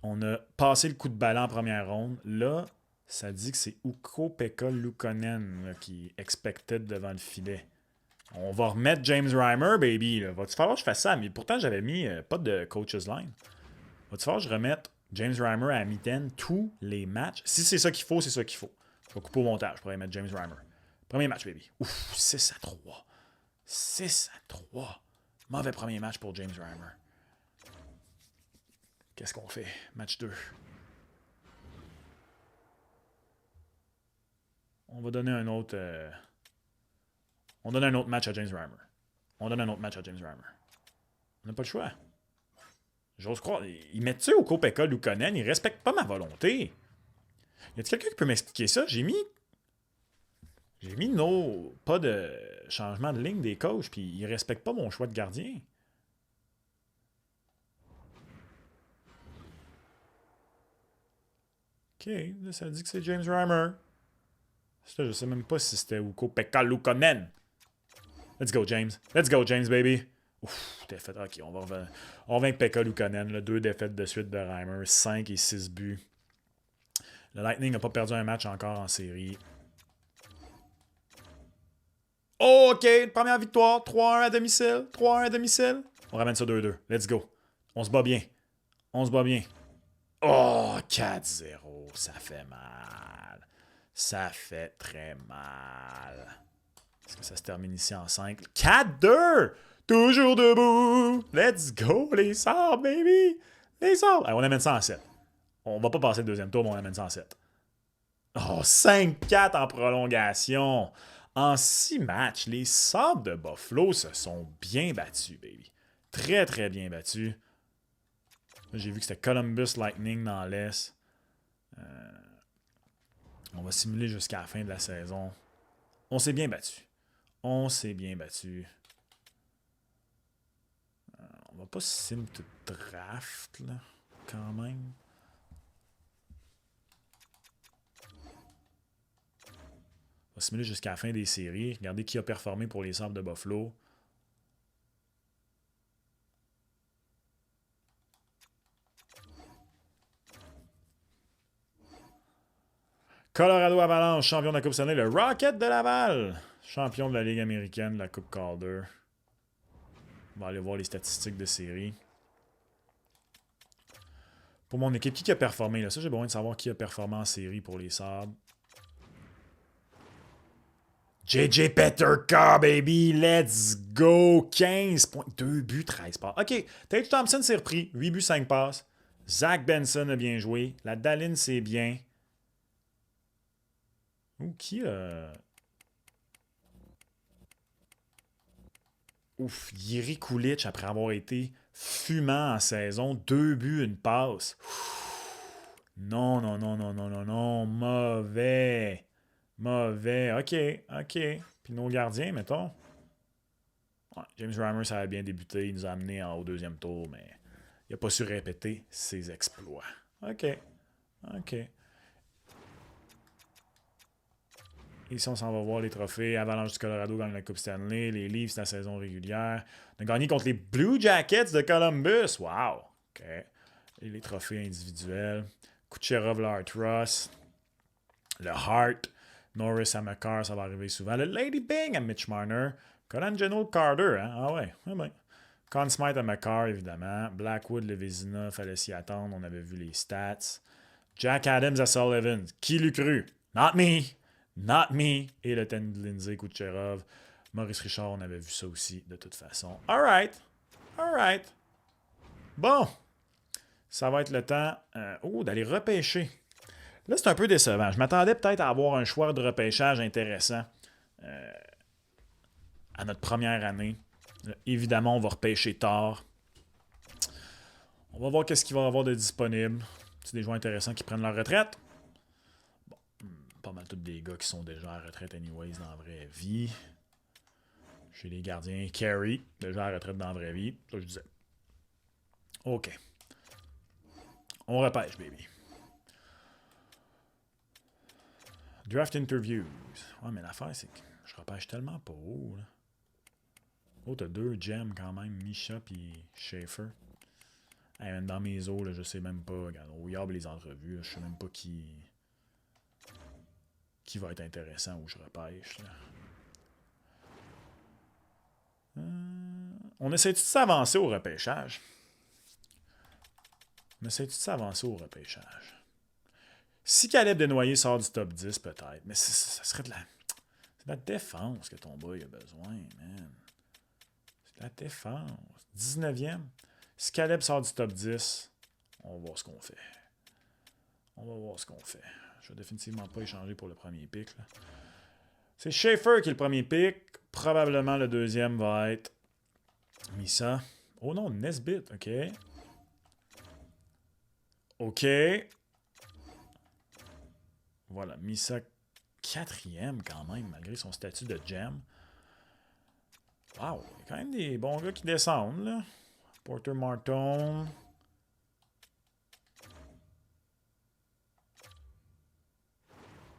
On a passé le coup de ballon en première ronde. Là, ça dit que c'est Ukko-Pekka Luukkonen qui est expected devant le filet. On va remettre James Reimer, baby. Là. Va-tu falloir que je fasse ça? Mais pourtant, j'avais mis pas de coach's line. Va-tu falloir que je remette James Reimer à mi-temps tous les matchs? Si c'est ça qu'il faut, c'est ça qu'il faut. Je vais couper au montage pour mettre James Reimer. Premier match, baby. Ouf, 6-3. 6-3. Mauvais premier match pour James Reimer. Qu'est-ce qu'on fait? Match 2. On va donner un autre... On donne un autre match à James Reimer. On donne un autre match à James Reimer. On n'a pas le choix. J'ose croire. Ils mettent-tu au Ukko-Pekka Luukkonen? Ils respectent pas ma volonté. Y a-t-il quelqu'un qui peut m'expliquer ça? J'ai mis pas de changement de ligne des coachs, puis ils respectent pas mon choix de gardien. OK, là, ça dit que c'est James Reimer. Je sais même pas si c'était Ukko-Pekka Luukkonen. Let's go, James. Let's go, James, baby. Ouf, défaite. OK, on va avec Pekka Luukkonen. 2 défaites de suite de Reimer. 5 et 6 buts. Le Lightning n'a pas perdu un match encore en série. Oh, OK, première victoire. 3-1 à domicile. 3-1 à domicile. On ramène ça 2-2. Let's go. On se bat bien. On se bat bien. Oh, 4-0. Ça fait mal. Ça fait très mal. Est-ce que ça se termine ici en 5? 4-2! Toujours debout! Let's go, les Sabres, baby! Les Sabres! Allez, on amène ça en 7. On va pas passer le deuxième tour, mais on amène ça en 7. Oh, 5-4 en prolongation. En 6 matchs, les Sabres de Buffalo se sont bien battus, baby. Très, très bien battus. Là, j'ai vu que c'était Columbus Lightning dans l'Est. On va simuler jusqu'à la fin de la saison. On s'est bien battu. On s'est bien battu. On va pas sim tout draft, là, quand même. On va simuler jusqu'à la fin des séries. Regardez qui a performé pour les Sabres de Buffalo. Colorado Avalanche, champion de la Coupe Stanley. Le Rocket de Laval, champion de la Ligue américaine, de la Coupe Calder. On va aller voir les statistiques de série. Pour mon équipe, qui a performé? Là? Ça, j'ai besoin de savoir qui a performé en série pour les Sabres. JJ Peterka, baby! Let's go! 15 points. 2 buts, 13 passes. OK, Tage Thompson s'est repris. 8 buts, 5 passes. Zach Benson a bien joué. La Daline, c'est bien. Ouh, qui a... Ouf, Jiri Kulich, après avoir été fumant en saison. 2 buts, une passe. Non, non, non, non, non, non, non. Mauvais. Mauvais. OK. Puis nos gardiens, mettons. Ouais, James Reimer, ça a bien débuté. Il nous a amenés au deuxième tour, mais il n'a pas su répéter ses exploits. OK. Ici, on s'en va voir les trophées. Avalanche du Colorado gagne la Coupe Stanley. Les Leafs, la saison régulière. On a gagné contre les Blue Jackets de Columbus. Wow! OK. Et les trophées individuels. Kucherov, le Hart Ross. Le Hart. Norris à McCarr, ça va arriver souvent. Le Lady Bing à Mitch Marner. Colangelo Carter, hein? Ah ouais. Conn Smythe à McCarr, évidemment. Blackwood, le Vézina, fallait s'y attendre. On avait vu les stats. Jack Adams à Sullivan. Qui l'eût cru? Not me! Not me. Et le Ten Lindsay, Kucherov. Maurice Richard, on avait vu ça aussi, de toute façon. All right. Bon. Ça va être le temps d'aller repêcher. Là, c'est un peu décevant. Je m'attendais peut-être à avoir un choix de repêchage intéressant à notre première année. Évidemment, on va repêcher tard. On va voir qu'est-ce qu'il va y avoir de disponible. C'est des joueurs intéressants qui prennent leur retraite. Bon, pas mal tous des gars qui sont déjà à retraite anyways dans la vraie vie. Chez les gardiens, Carey, déjà à retraite dans la vraie vie. Ça, je disais. OK. On repêche, baby. Draft interviews. Ouais, mais l'affaire, c'est que je repêche tellement pas haut. Là. Oh, t'as 2 gems quand même, Misha et Schaefer. Hey, même dans mes os, là, je sais même pas. Regarde, au Yab les entrevues, là, je sais même pas qui va être intéressant où je repêche. Là. On essaie-tu de s'avancer au repêchage? Si Caleb Desnoyers sort du top 10, peut-être. Mais ça serait de la défense que ton boy a besoin, man. C'est de la défense. 19e. Si Caleb sort du top 10, on va voir ce qu'on fait. Je vais définitivement pas échanger pour le premier pick. Là. C'est Schaefer qui est le premier pick. Probablement le deuxième va être Misa. Oh non, Nesbitt. OK. Voilà, Misa 4e quand même, malgré son statut de gem. Wow, il y a quand même des bons gars qui descendent, là. Porter Martin.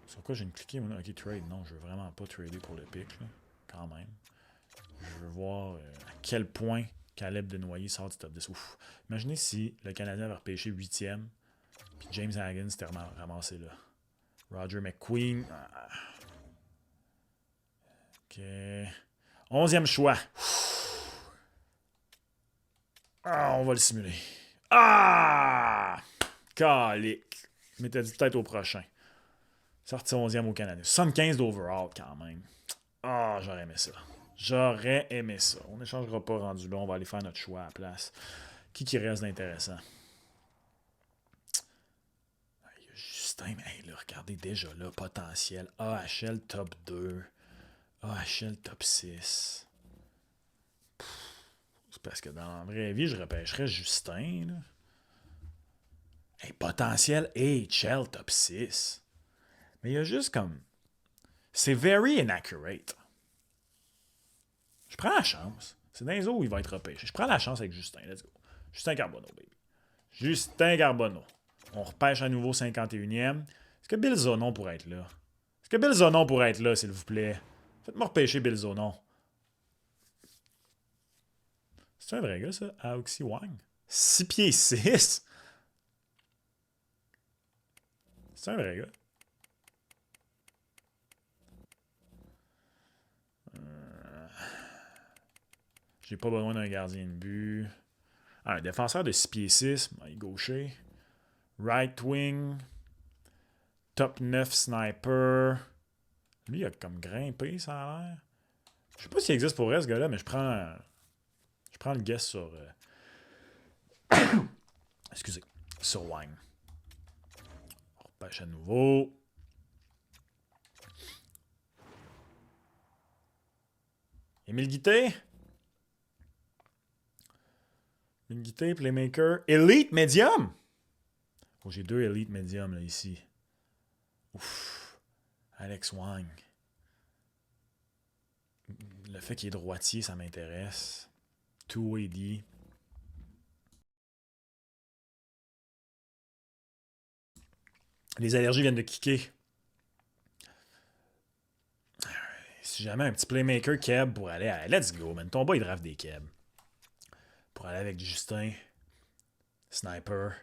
Sur quoi j'ai cliqué? OK, trade. Non, je veux vraiment pas trader pour le pick, là. Quand même. Je veux voir à quel point Caleb Desnoyers sort du top 10. Ouf. Imaginez si le Canadien avait repêché 8e, puis James Hagen s'était ramassé là. Roger McQueen. OK. 11e choix. On va le simuler. Calique. Je m'étais dit peut-être au prochain. Sorti 11e au Canada. 75 d'overall quand même. J'aurais aimé ça. On n'échangera pas rendu là. On va aller faire notre choix à la place. Qui reste d'intéressant? Il y a Justin, mais là, regardez déjà là, potentiel. AHL top 2. AHL top 6. C'est parce que dans la vraie vie, je repêcherais Justin. Là. Hey, potentiel AHL top 6. Mais il y a juste comme... C'est very inaccurate. Je prends la chance. C'est dans les eaux où il va être repêché. Je prends la chance avec Justin. Let's go. Justin Carbonneau, baby. Justin Carbonneau. On repêche à nouveau 51e. Est-ce que Bill Zonon pourrait être là? S'il vous plaît? Faites-moi repêcher Bill Zonon. C'est un vrai gars, ça? Aoxy Wang? 6 pieds 6? C'est un vrai gars. J'ai pas besoin d'un gardien de but. Un défenseur de 6 pieds 6, il est gaucher. Right wing. Top 9 sniper. Lui, il a comme grimpé, ça a l'air. Je sais pas s'il existe pour vrai, ce gars-là, mais je prends le guess sur... Excusez. Sur Wang. On repêche à nouveau. Émile Guité. Guité, Playmaker. Elite Medium! Oh, j'ai 2 Elite Medium là, ici. Ouf. Alex Wang. Le fait qu'il est droitier, ça m'intéresse. Two-way D. Les allergies viennent de kicker. Si jamais un petit playmaker Keb pour aller à... Let's go, man. Ton bas, il draft des Keb. Pour aller avec Justin. Sniper.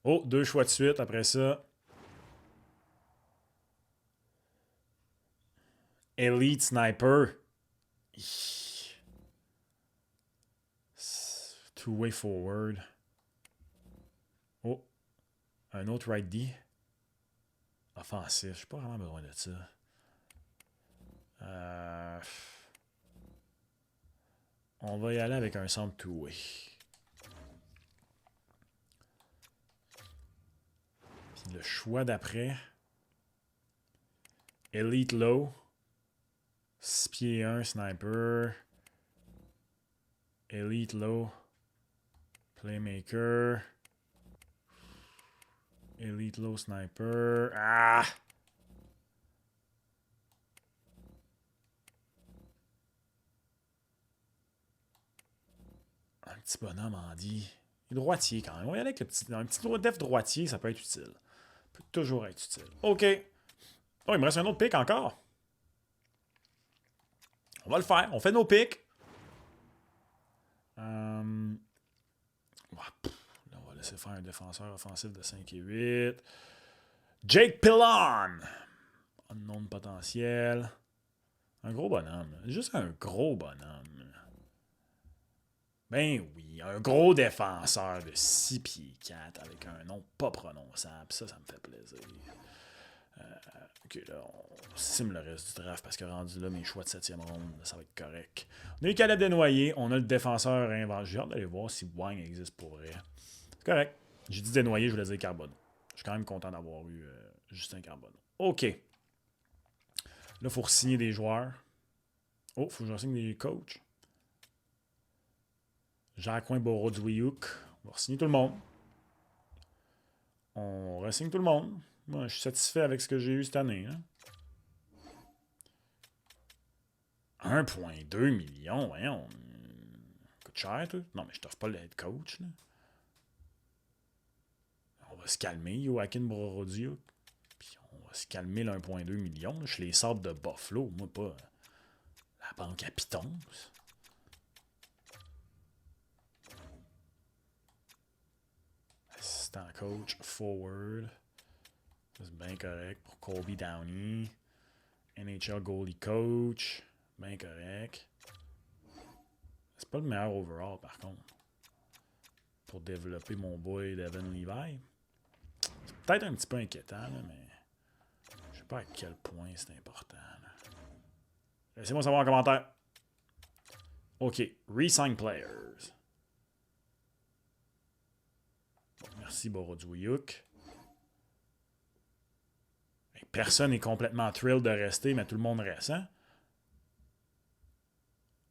Oh, 2 choix de suite après ça. Elite Sniper. Two-way forward. Oh, un autre right D. Offensif. J'ai pas vraiment besoin de ça. On va y aller avec un centre two-way. Puis le choix d'après. Elite Low. 6 pieds 1 sniper. Elite Low. Playmaker. Elite Low Sniper. Ah! Un petit bonhomme Andy. Il est droitier quand même. On va y aller avec un petit def droitier, ça peut être utile. Ça peut toujours être utile. OK. Oh, il me reste un autre pick encore. On va le faire. On fait nos picks. Là, on va laisser faire un défenseur offensif de 5 et 8. Jake Pillon. Unknown potentiel. Un gros bonhomme. Juste un gros bonhomme. Ben oui, un gros défenseur de 6 pieds 4 avec un nom pas prononçable. Ça me fait plaisir. Ok, là, on sim le reste du draft parce que rendu là, mes choix de 7e ronde, ça va être correct. On a eu Caleb Desnoyers, on a le défenseur inventé. J'ai hâte d'aller voir si Wang existe pour vrai. C'est correct. J'ai dit Desnoyers, je voulais dire Carbone. Je suis quand même content d'avoir eu Justin Carbone. OK. Là, il faut signer des joueurs. Oh, il faut que je signe des coachs. Jacquin Borodouiouk. On va signer tout le monde. On re-signe tout le monde. Moi, je suis satisfait avec ce que j'ai eu cette année. Hein. 1,2 million, voyons. Coûte cher, toi. Non, mais je t'offre pas le head coach. Là. On va se calmer, Joaquin Borodouiouk. Puis on va se calmer le 1,2 million. Là. Je suis les sables de Buffalo, moi pas la banque à Pitons. Assistant coach, forward. C'est bien correct pour Colby Downey. NHL goalie coach. Bien correct. C'est pas le meilleur overall par contre. Pour développer mon boy Devin Levi. C'est peut-être un petit peu inquiétant, là, mais je sais pas à quel point c'est important. Laissez-moi savoir en commentaire. OK. Resign players. Bon, merci Borodouiouk. Personne n'est complètement thrilled de rester, mais tout le monde reste, hein?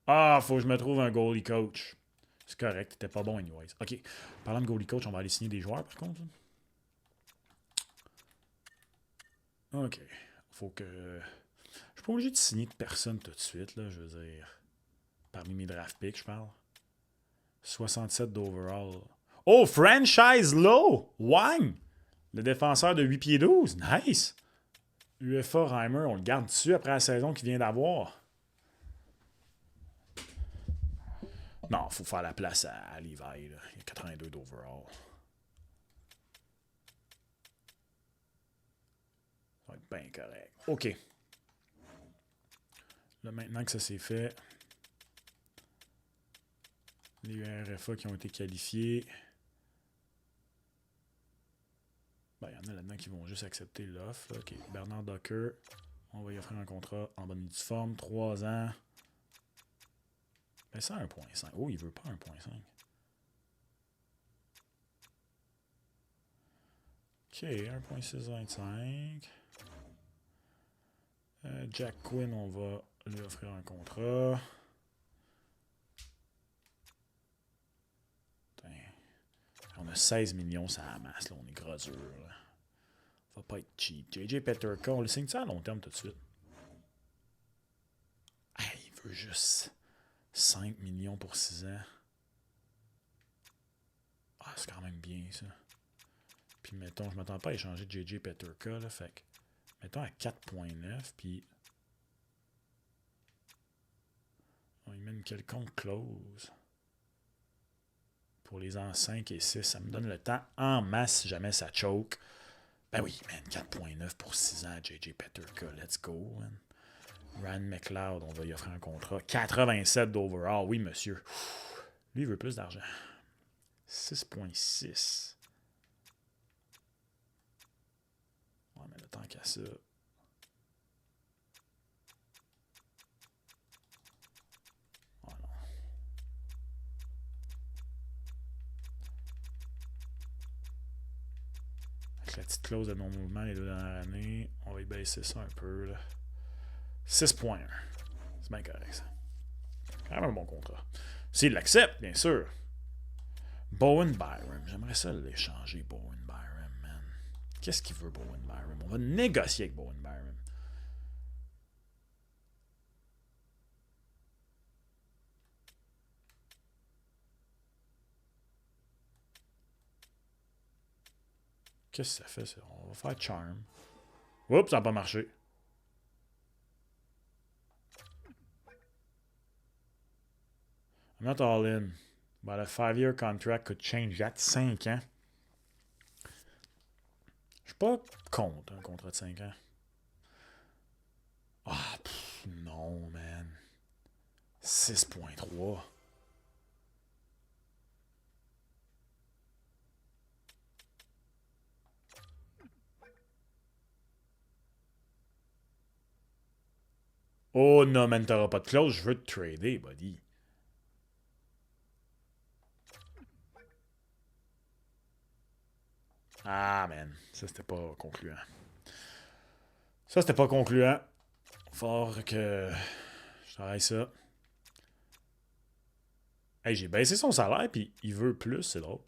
Ah, faut que je me trouve un goalie coach. C'est correct, t'étais pas bon anyways. OK. Parlant de goalie coach, on va aller signer des joueurs par contre. OK. Faut que... Je suis pas obligé de signer de personne tout de suite, là, je veux dire. Parmi mes draft picks, je parle. 67 d'overall. Oh, franchise low! Wang! Le défenseur de 8 pieds 12. Nice! UFA Reimer, on le garde dessus après la saison qu'il vient d'avoir. Non, il faut faire la place à Levi. Là. Il y a 82 d'overall. Ça va être bien correct. OK. Là, maintenant que ça s'est fait, les RFA qui ont été qualifiés. Ben, il y en a là-dedans qui vont juste accepter l'offre. OK. Bernard Docker, on va y offrir un contrat en bonne et due forme. 3 ans. Ben, ça, 1,5. Oh, il veut pas 1,5. OK, 1,625. Jack Quinn, on va lui offrir un contrat. Putain. On a 16 millions, ça amasse, là. On est gros dur, là. Va pas être cheap. JJ Peterka, on le signe ça à long terme tout de suite. Ah, il veut juste 5 millions pour 6 ans. Ah, c'est quand même bien, ça. Puis, mettons, je m'attends pas à échanger JJ Peterka, là, fait que, mettons à 4.9, puis on y met une quelconque clause pour les ans 5 et 6. Ça me donne le temps en masse si jamais ça choke. Ben oui, man, 4.9 pour 6 ans, JJ Peterka, let's go, man. Ryan McLeod, on va y offrir un contrat. 87 d'overall, oui, monsieur. Lui, il veut plus d'argent. 6.6. Ouais, mais le temps qu'à ça. Oh non. Avec la petite clause de non-mouvement les 2 dernières années, on va y baisser ça un peu, là. 6.1. C'est bien correct, ça. Quand même un bon contrat. S'il l'accepte, bien sûr. Bowen Byram. J'aimerais ça l'échanger, Bowen Byram, man. Qu'est-ce qu'il veut, Bowen Byram? On va négocier avec Bowen Byram. Qu'est-ce que ça fait, ça? On va faire Charm. Oups, ça n'a pas marché. I'm not all in. But a 5-year contract could change that. 5 ans. Je suis pas contre un contrat de 5 ans. Ah, non, man. 6.3. Oh non, man, t'auras pas de clause, je veux te trader, buddy. Ah, man, ça c'était pas concluant. Ça c'était pas concluant. Fort que je travaille ça. Hey, j'ai baissé son salaire, puis il veut plus, c'est drôle.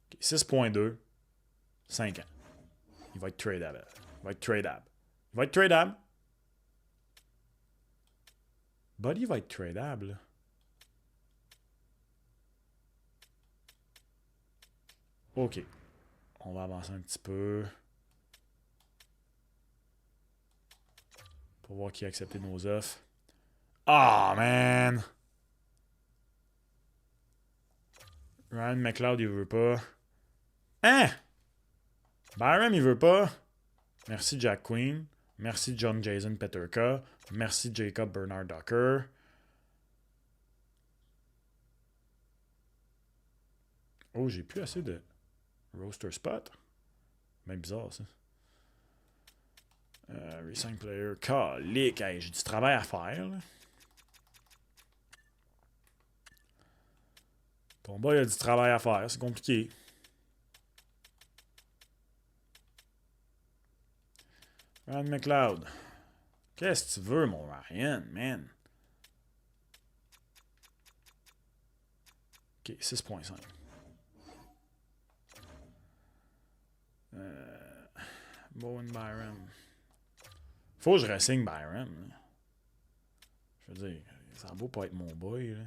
Okay, 6.2, 5 ans. Il va être tradable. Il va être tradable. Il va être tradable. Buddy va être tradable. OK. On va avancer un petit peu. Pour voir qui a accepté nos offres. Ah, oh, man! Ryan McLeod, il veut pas. Hein? Byram, il veut pas. Merci Jack Quinn. Merci John Jason Peterka. Merci Jacob Bernard Docker. Oh, j'ai plus assez de roster spot. Même bizarre, ça. Resign player. Calique. Hey, j'ai du travail à faire, là. Ton boy a du travail à faire. C'est compliqué. Ryan McLeod. Qu'est-ce que tu veux, mon Ryan, man? OK, 6.5. Bowen Byram. Faut que je ressigne Byram. Là. Je veux dire, ça a beau pas être mon boy. Là.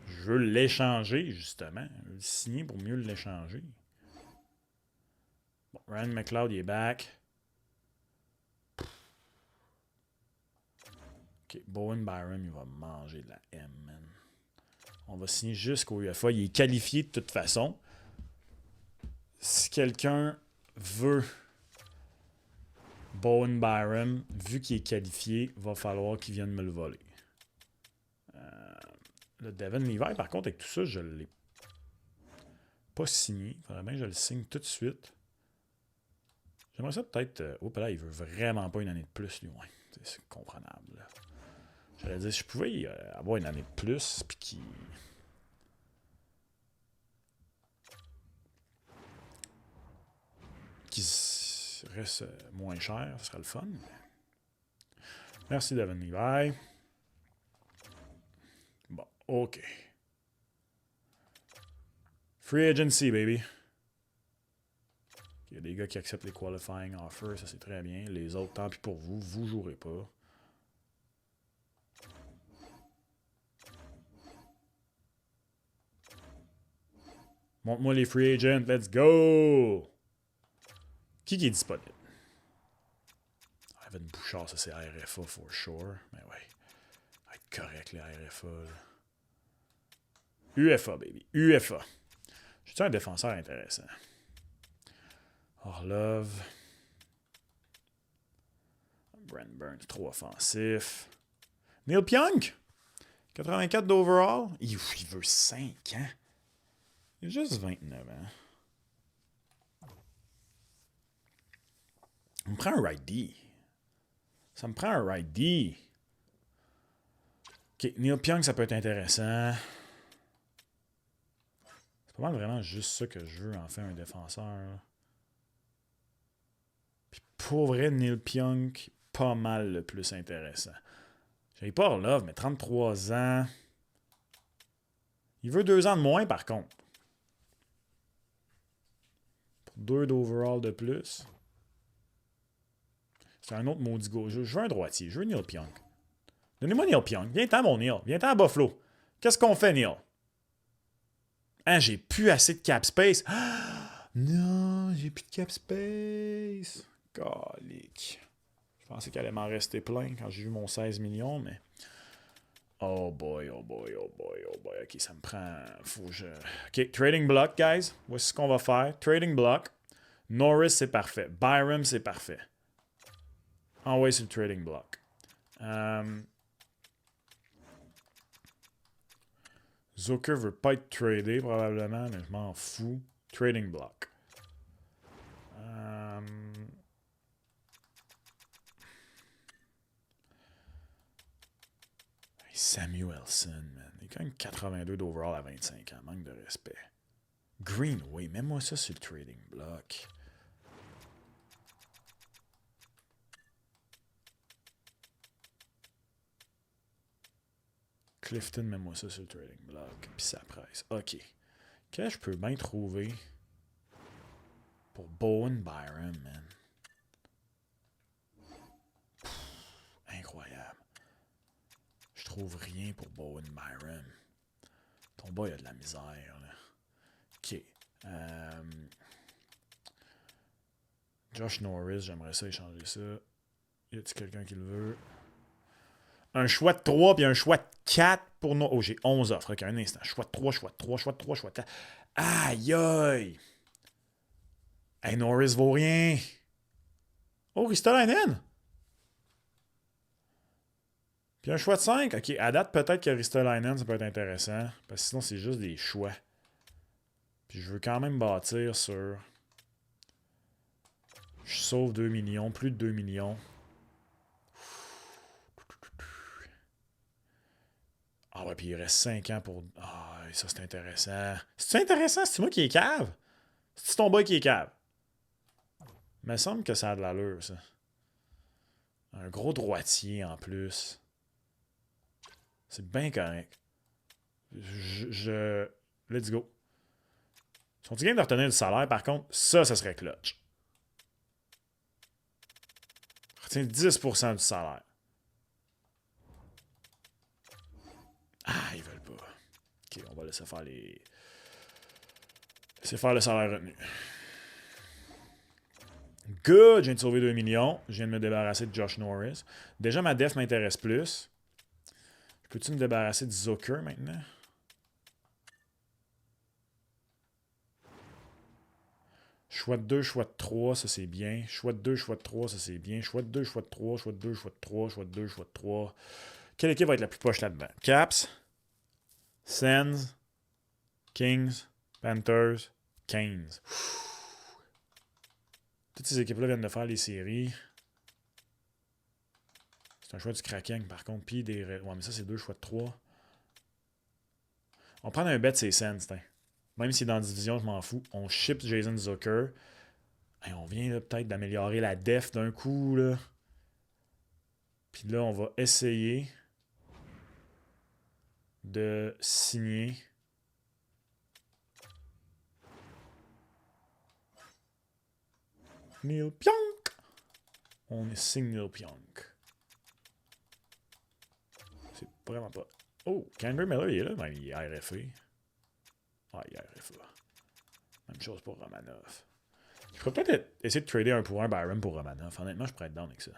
Je veux l'échanger, justement. Je veux le signer pour mieux l'échanger. Bon, Ryan McLeod, il est back. OK, Bowen Byram, il va manger de la M, man. On va signer jusqu'au UFA. Il est qualifié de toute façon. Si quelqu'un veut Bowen Byram, vu qu'il est qualifié, il va falloir qu'il vienne me le voler. Le Devin Levi, par contre, avec tout ça, je ne l'ai pas signé. Il faudrait bien que je le signe tout de suite. J'aimerais ça peut-être... Oh, là, il veut vraiment pas une année de plus, lui. Ouais, c'est comprenable. Là. J'allais dire, si je pouvais avoir une année de plus, puis qu'il... qu'il reste moins cher, ce serait le fun. Merci, Devin Levi. Bon, OK. Free agency, baby. Il y a des gars qui acceptent les qualifying offers, ça c'est très bien. Les autres, tant pis pour vous, vous jouerez pas. Montre-moi les free agents, let's go! Qui est disponible? Evan Bouchard, ça c'est RFA for sure. Mais ouais, ça va être correct les RFA. Là. UFA, baby. UFA. J'ai-tu un défenseur intéressant? Orlov. Brent Burns, trop offensif. Neil Pionk. 84 d'overall. Il veut 5 ans. Il a juste 29 ans. Ça me prend un right D. Ça me prend un right D. OK, Neil Pionk, ça peut être intéressant. C'est pas mal vraiment juste ça que je veux en faire un défenseur. Là. Puis pour vrai, Neil Pionk, pas mal le plus intéressant. J'ai pas Orlov, mais 33 ans. Il veut 2 ans de moins, par contre. Pour 2 d'overall de plus. C'est un autre maudit gauche. Je veux un droitier. Je veux Neil Pionk. Donnez-moi Neil Pionk. Viens-t'en, mon Neil. Viens-t'en à Buffalo. Qu'est-ce qu'on fait, Neil? Hein, j'ai plus assez de cap space. Ah, non, j'ai plus de cap space. Calique. Je pensais qu'elle allait m'en rester plein quand j'ai vu mon 16 millions, mais... Oh boy, oh boy, oh boy, oh boy. OK, ça me prend... Faut que je... OK, trading block, guys. Voici ce qu'on va faire. Trading block. Norris, c'est parfait. Byram, c'est parfait. Envoyez sur le trading block. Zucker veut pas être tradé, probablement, mais je m'en fous. Trading block. Samuelson, man. Il a quand même 82 d'overall à 25 ans. Manque de respect. Greenway, mets-moi ça sur le trading block. Clifton, mets-moi ça sur le trading block. Puis ça presse. OK. Qu'est-ce que je peux bien trouver pour Bowen Byron, man? Incroyable. Je trouve rien pour Bowen Byron. Ton boy a de la misère, là. OK. Josh Norris, j'aimerais ça échanger ça. Y a-t-il quelqu'un qui le veut? Un choix de 3 puis un choix de 4 pour nous. Oh, j'ai 11 offres. OK, un instant. Choix de 3, choix de 3, choix de 3, choix de 4. Aïe, aïe! Hey, Norris vaut rien. Oh, Ristolainen! Puis un choix de 5. OK, à date, peut-être que Ristolainen, ça peut être intéressant. Parce que sinon, c'est juste des choix. Puis je veux quand même bâtir sur... Je sauve 2 millions, plus de 2 millions. Ah ouais, puis il reste 5 ans pour... Ah, ça c'est intéressant. C'est intéressant? C'est moi qui est cave? C'est ton boy qui est cave? Il me semble que ça a de l'allure, ça. Un gros droitier en plus. C'est bien correct. Let's go. Sont-ils game de retenir le salaire, par contre? Ça serait clutch. Retiens 10% du salaire. Ah, ils veulent pas. OK, on va laisser faire les... Laisser faire le salaire retenu. Good! Je viens de sauver 2 millions. Je viens de me débarrasser de Josh Norris. Déjà, ma def m'intéresse plus. Peux-tu me débarrasser de Zucker maintenant? Choix de 2, choix de 3, ça c'est bien. Choix de 2, choix de 3, ça c'est bien. Choix de 2, choix de 3, choix de 2, choix de 3, choix de 2, choix de 3. Quelle équipe va être la plus poche là-dedans? Caps, Sens, Kings, Panthers, Canes. Toutes ces équipes-là viennent de faire les séries. C'est un choix du Kraken, par contre. Puis des... Ouais, mais ça, c'est 2 choix de 3. On prend un bet, c'est Sens, Même si dans la division, je m'en fous. On ship Jason Zucker. Hey, on vient peut-être d'améliorer la def d'un coup, là. Puis là, on va essayer de signer Neil Pionk. On signe Neil Pionk. C'est vraiment pas... Oh, Kendrick Miller, il est là, mais il est RFA. Ah, il est RFA. Même chose pour Romanov. Je pourrais peut-être essayer de trader 1 pour 1 Byram pour Romanov. Honnêtement, je pourrais être down avec ça.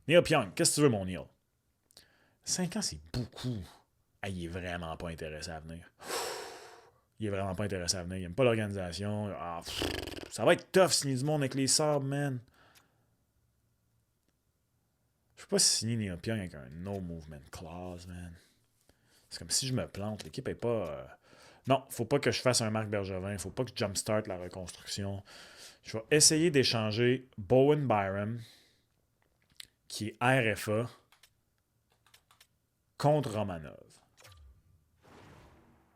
Neil Pionk, qu'est-ce que tu veux, mon Neil? 5 ans, c'est beaucoup. Ah, il est vraiment pas intéressé à venir. Il est vraiment pas intéressé à venir. Il aime pas l'organisation. Ah, ça va être tough signer du monde avec les sabres, man. Je peux pas signer Neil Pionk avec un no movement clause, man. C'est comme si je me plante. L'équipe est pas... Non, faut pas que je fasse un Marc Bergevin. Faut pas que je jumpstart la reconstruction. Je vais essayer d'échanger Bowen Byram, qui est RFA, contre Romanov.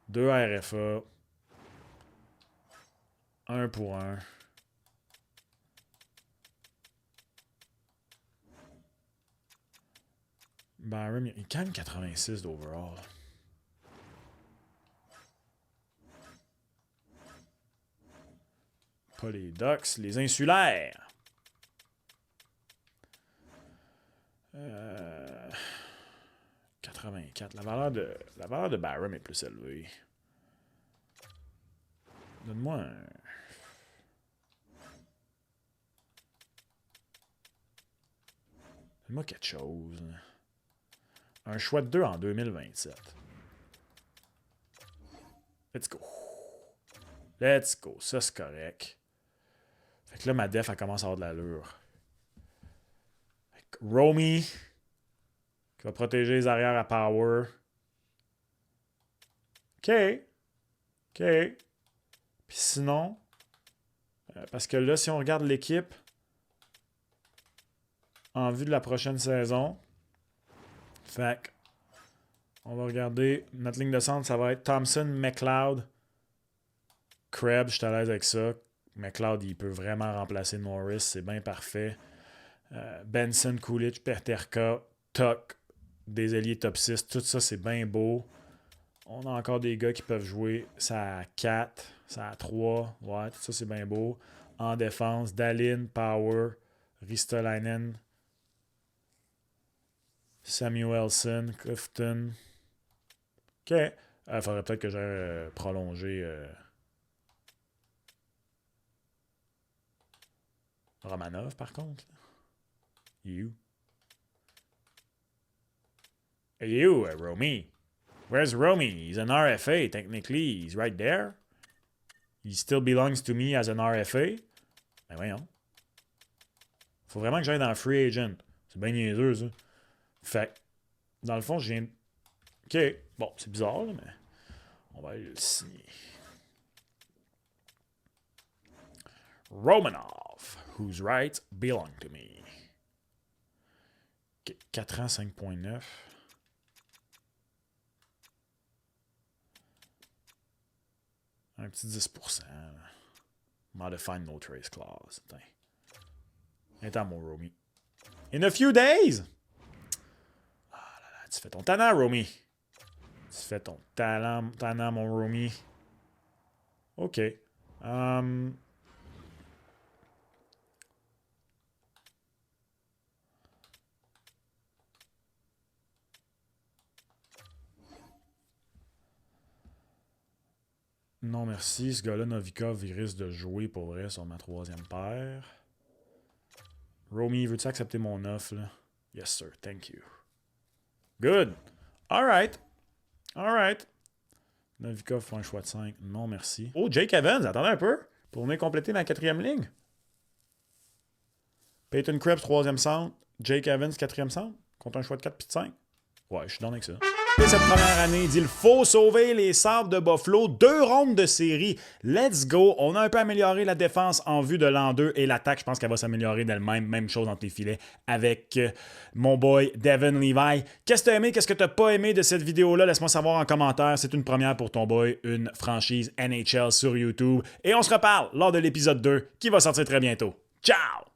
2 RFA. 1 pour 1. Byram, il est quand même 86 d'overall. Pas les Ducks, les insulaires. 84. La valeur de Byram est plus élevée. Donne-moi un... Donne-moi quelque chose. Un choix de 2 en 2027. Let's go. Let's go. Ça, c'est correct. Fait que là, ma def, elle commence à avoir de l'allure. Romy, qui va protéger les arrières à Power. OK. OK. Puis sinon, parce que là, si on regarde l'équipe en vue de la prochaine saison, fait que on va regarder notre ligne de centre, ça va être Thompson, McLeod, Krebs, je suis à l'aise avec ça. McLeod, il peut vraiment remplacer Norris, c'est bien parfait. Benson, Coolidge, Peterka, Tuck, des ailiers top 6, tout ça, c'est bien beau. On a encore des gars qui peuvent jouer. Ça a 4, ça a 3. Ouais, tout ça, c'est bien beau. En défense, Dallin, Power, Ristolainen, Samuelson, Clifton. OK. Il faudrait peut-être que j'aille prolonger Romanov, par contre. You. Hey, you, Romy. Where's Romy? He's an RFA. Technically, he's right there. He still belongs to me as an RFA. Ben voyons. Faut vraiment que j'aille dans Free Agent. C'est bien niaiseux, ça. Fait dans le fond, je viens... OK. Bon, c'est bizarre, là, mais... On va aller le signer. Romanov, whose rights belong to me. Okay, 4 ans, 5.9. Un petit 10%. Modified no trace clause. Attends, mon Romy. In a few days! Ah là là, tu fais ton talent, Romy. Tu fais ton talent, mon Romy. OK. Non, merci. Ce gars-là, Novikov, il risque de jouer pour vrai sur ma 3e paire. Romy, veux-tu accepter mon offre, là? Yes, sir. Thank you. Good. All right. All right. Novikov fait un choix de 5. Non, merci. Oh, Jake Evans, attendez un peu. Pour venir compléter ma 4e ligne. Peyton Krebs, 3e centre. Jake Evans, 4e centre. Contre un choix de 4 puis de 5. Ouais, je suis dans avec ça. Et cette première année, il dit il faut sauver les Sabres de Buffalo. 2 rondes de série. Let's go. On a un peu amélioré la défense en vue de l'an 2 et l'attaque, je pense qu'elle va s'améliorer d'elle-même. Même chose entre les filets avec mon boy Devon Levi. Qu'est-ce que tu as aimé? Qu'est-ce que tu n'as pas aimé de cette vidéo-là? Laisse-moi savoir en commentaire. C'est une première pour ton boy, une franchise NHL sur YouTube. Et on se reparle lors de l'épisode 2 qui va sortir très bientôt. Ciao!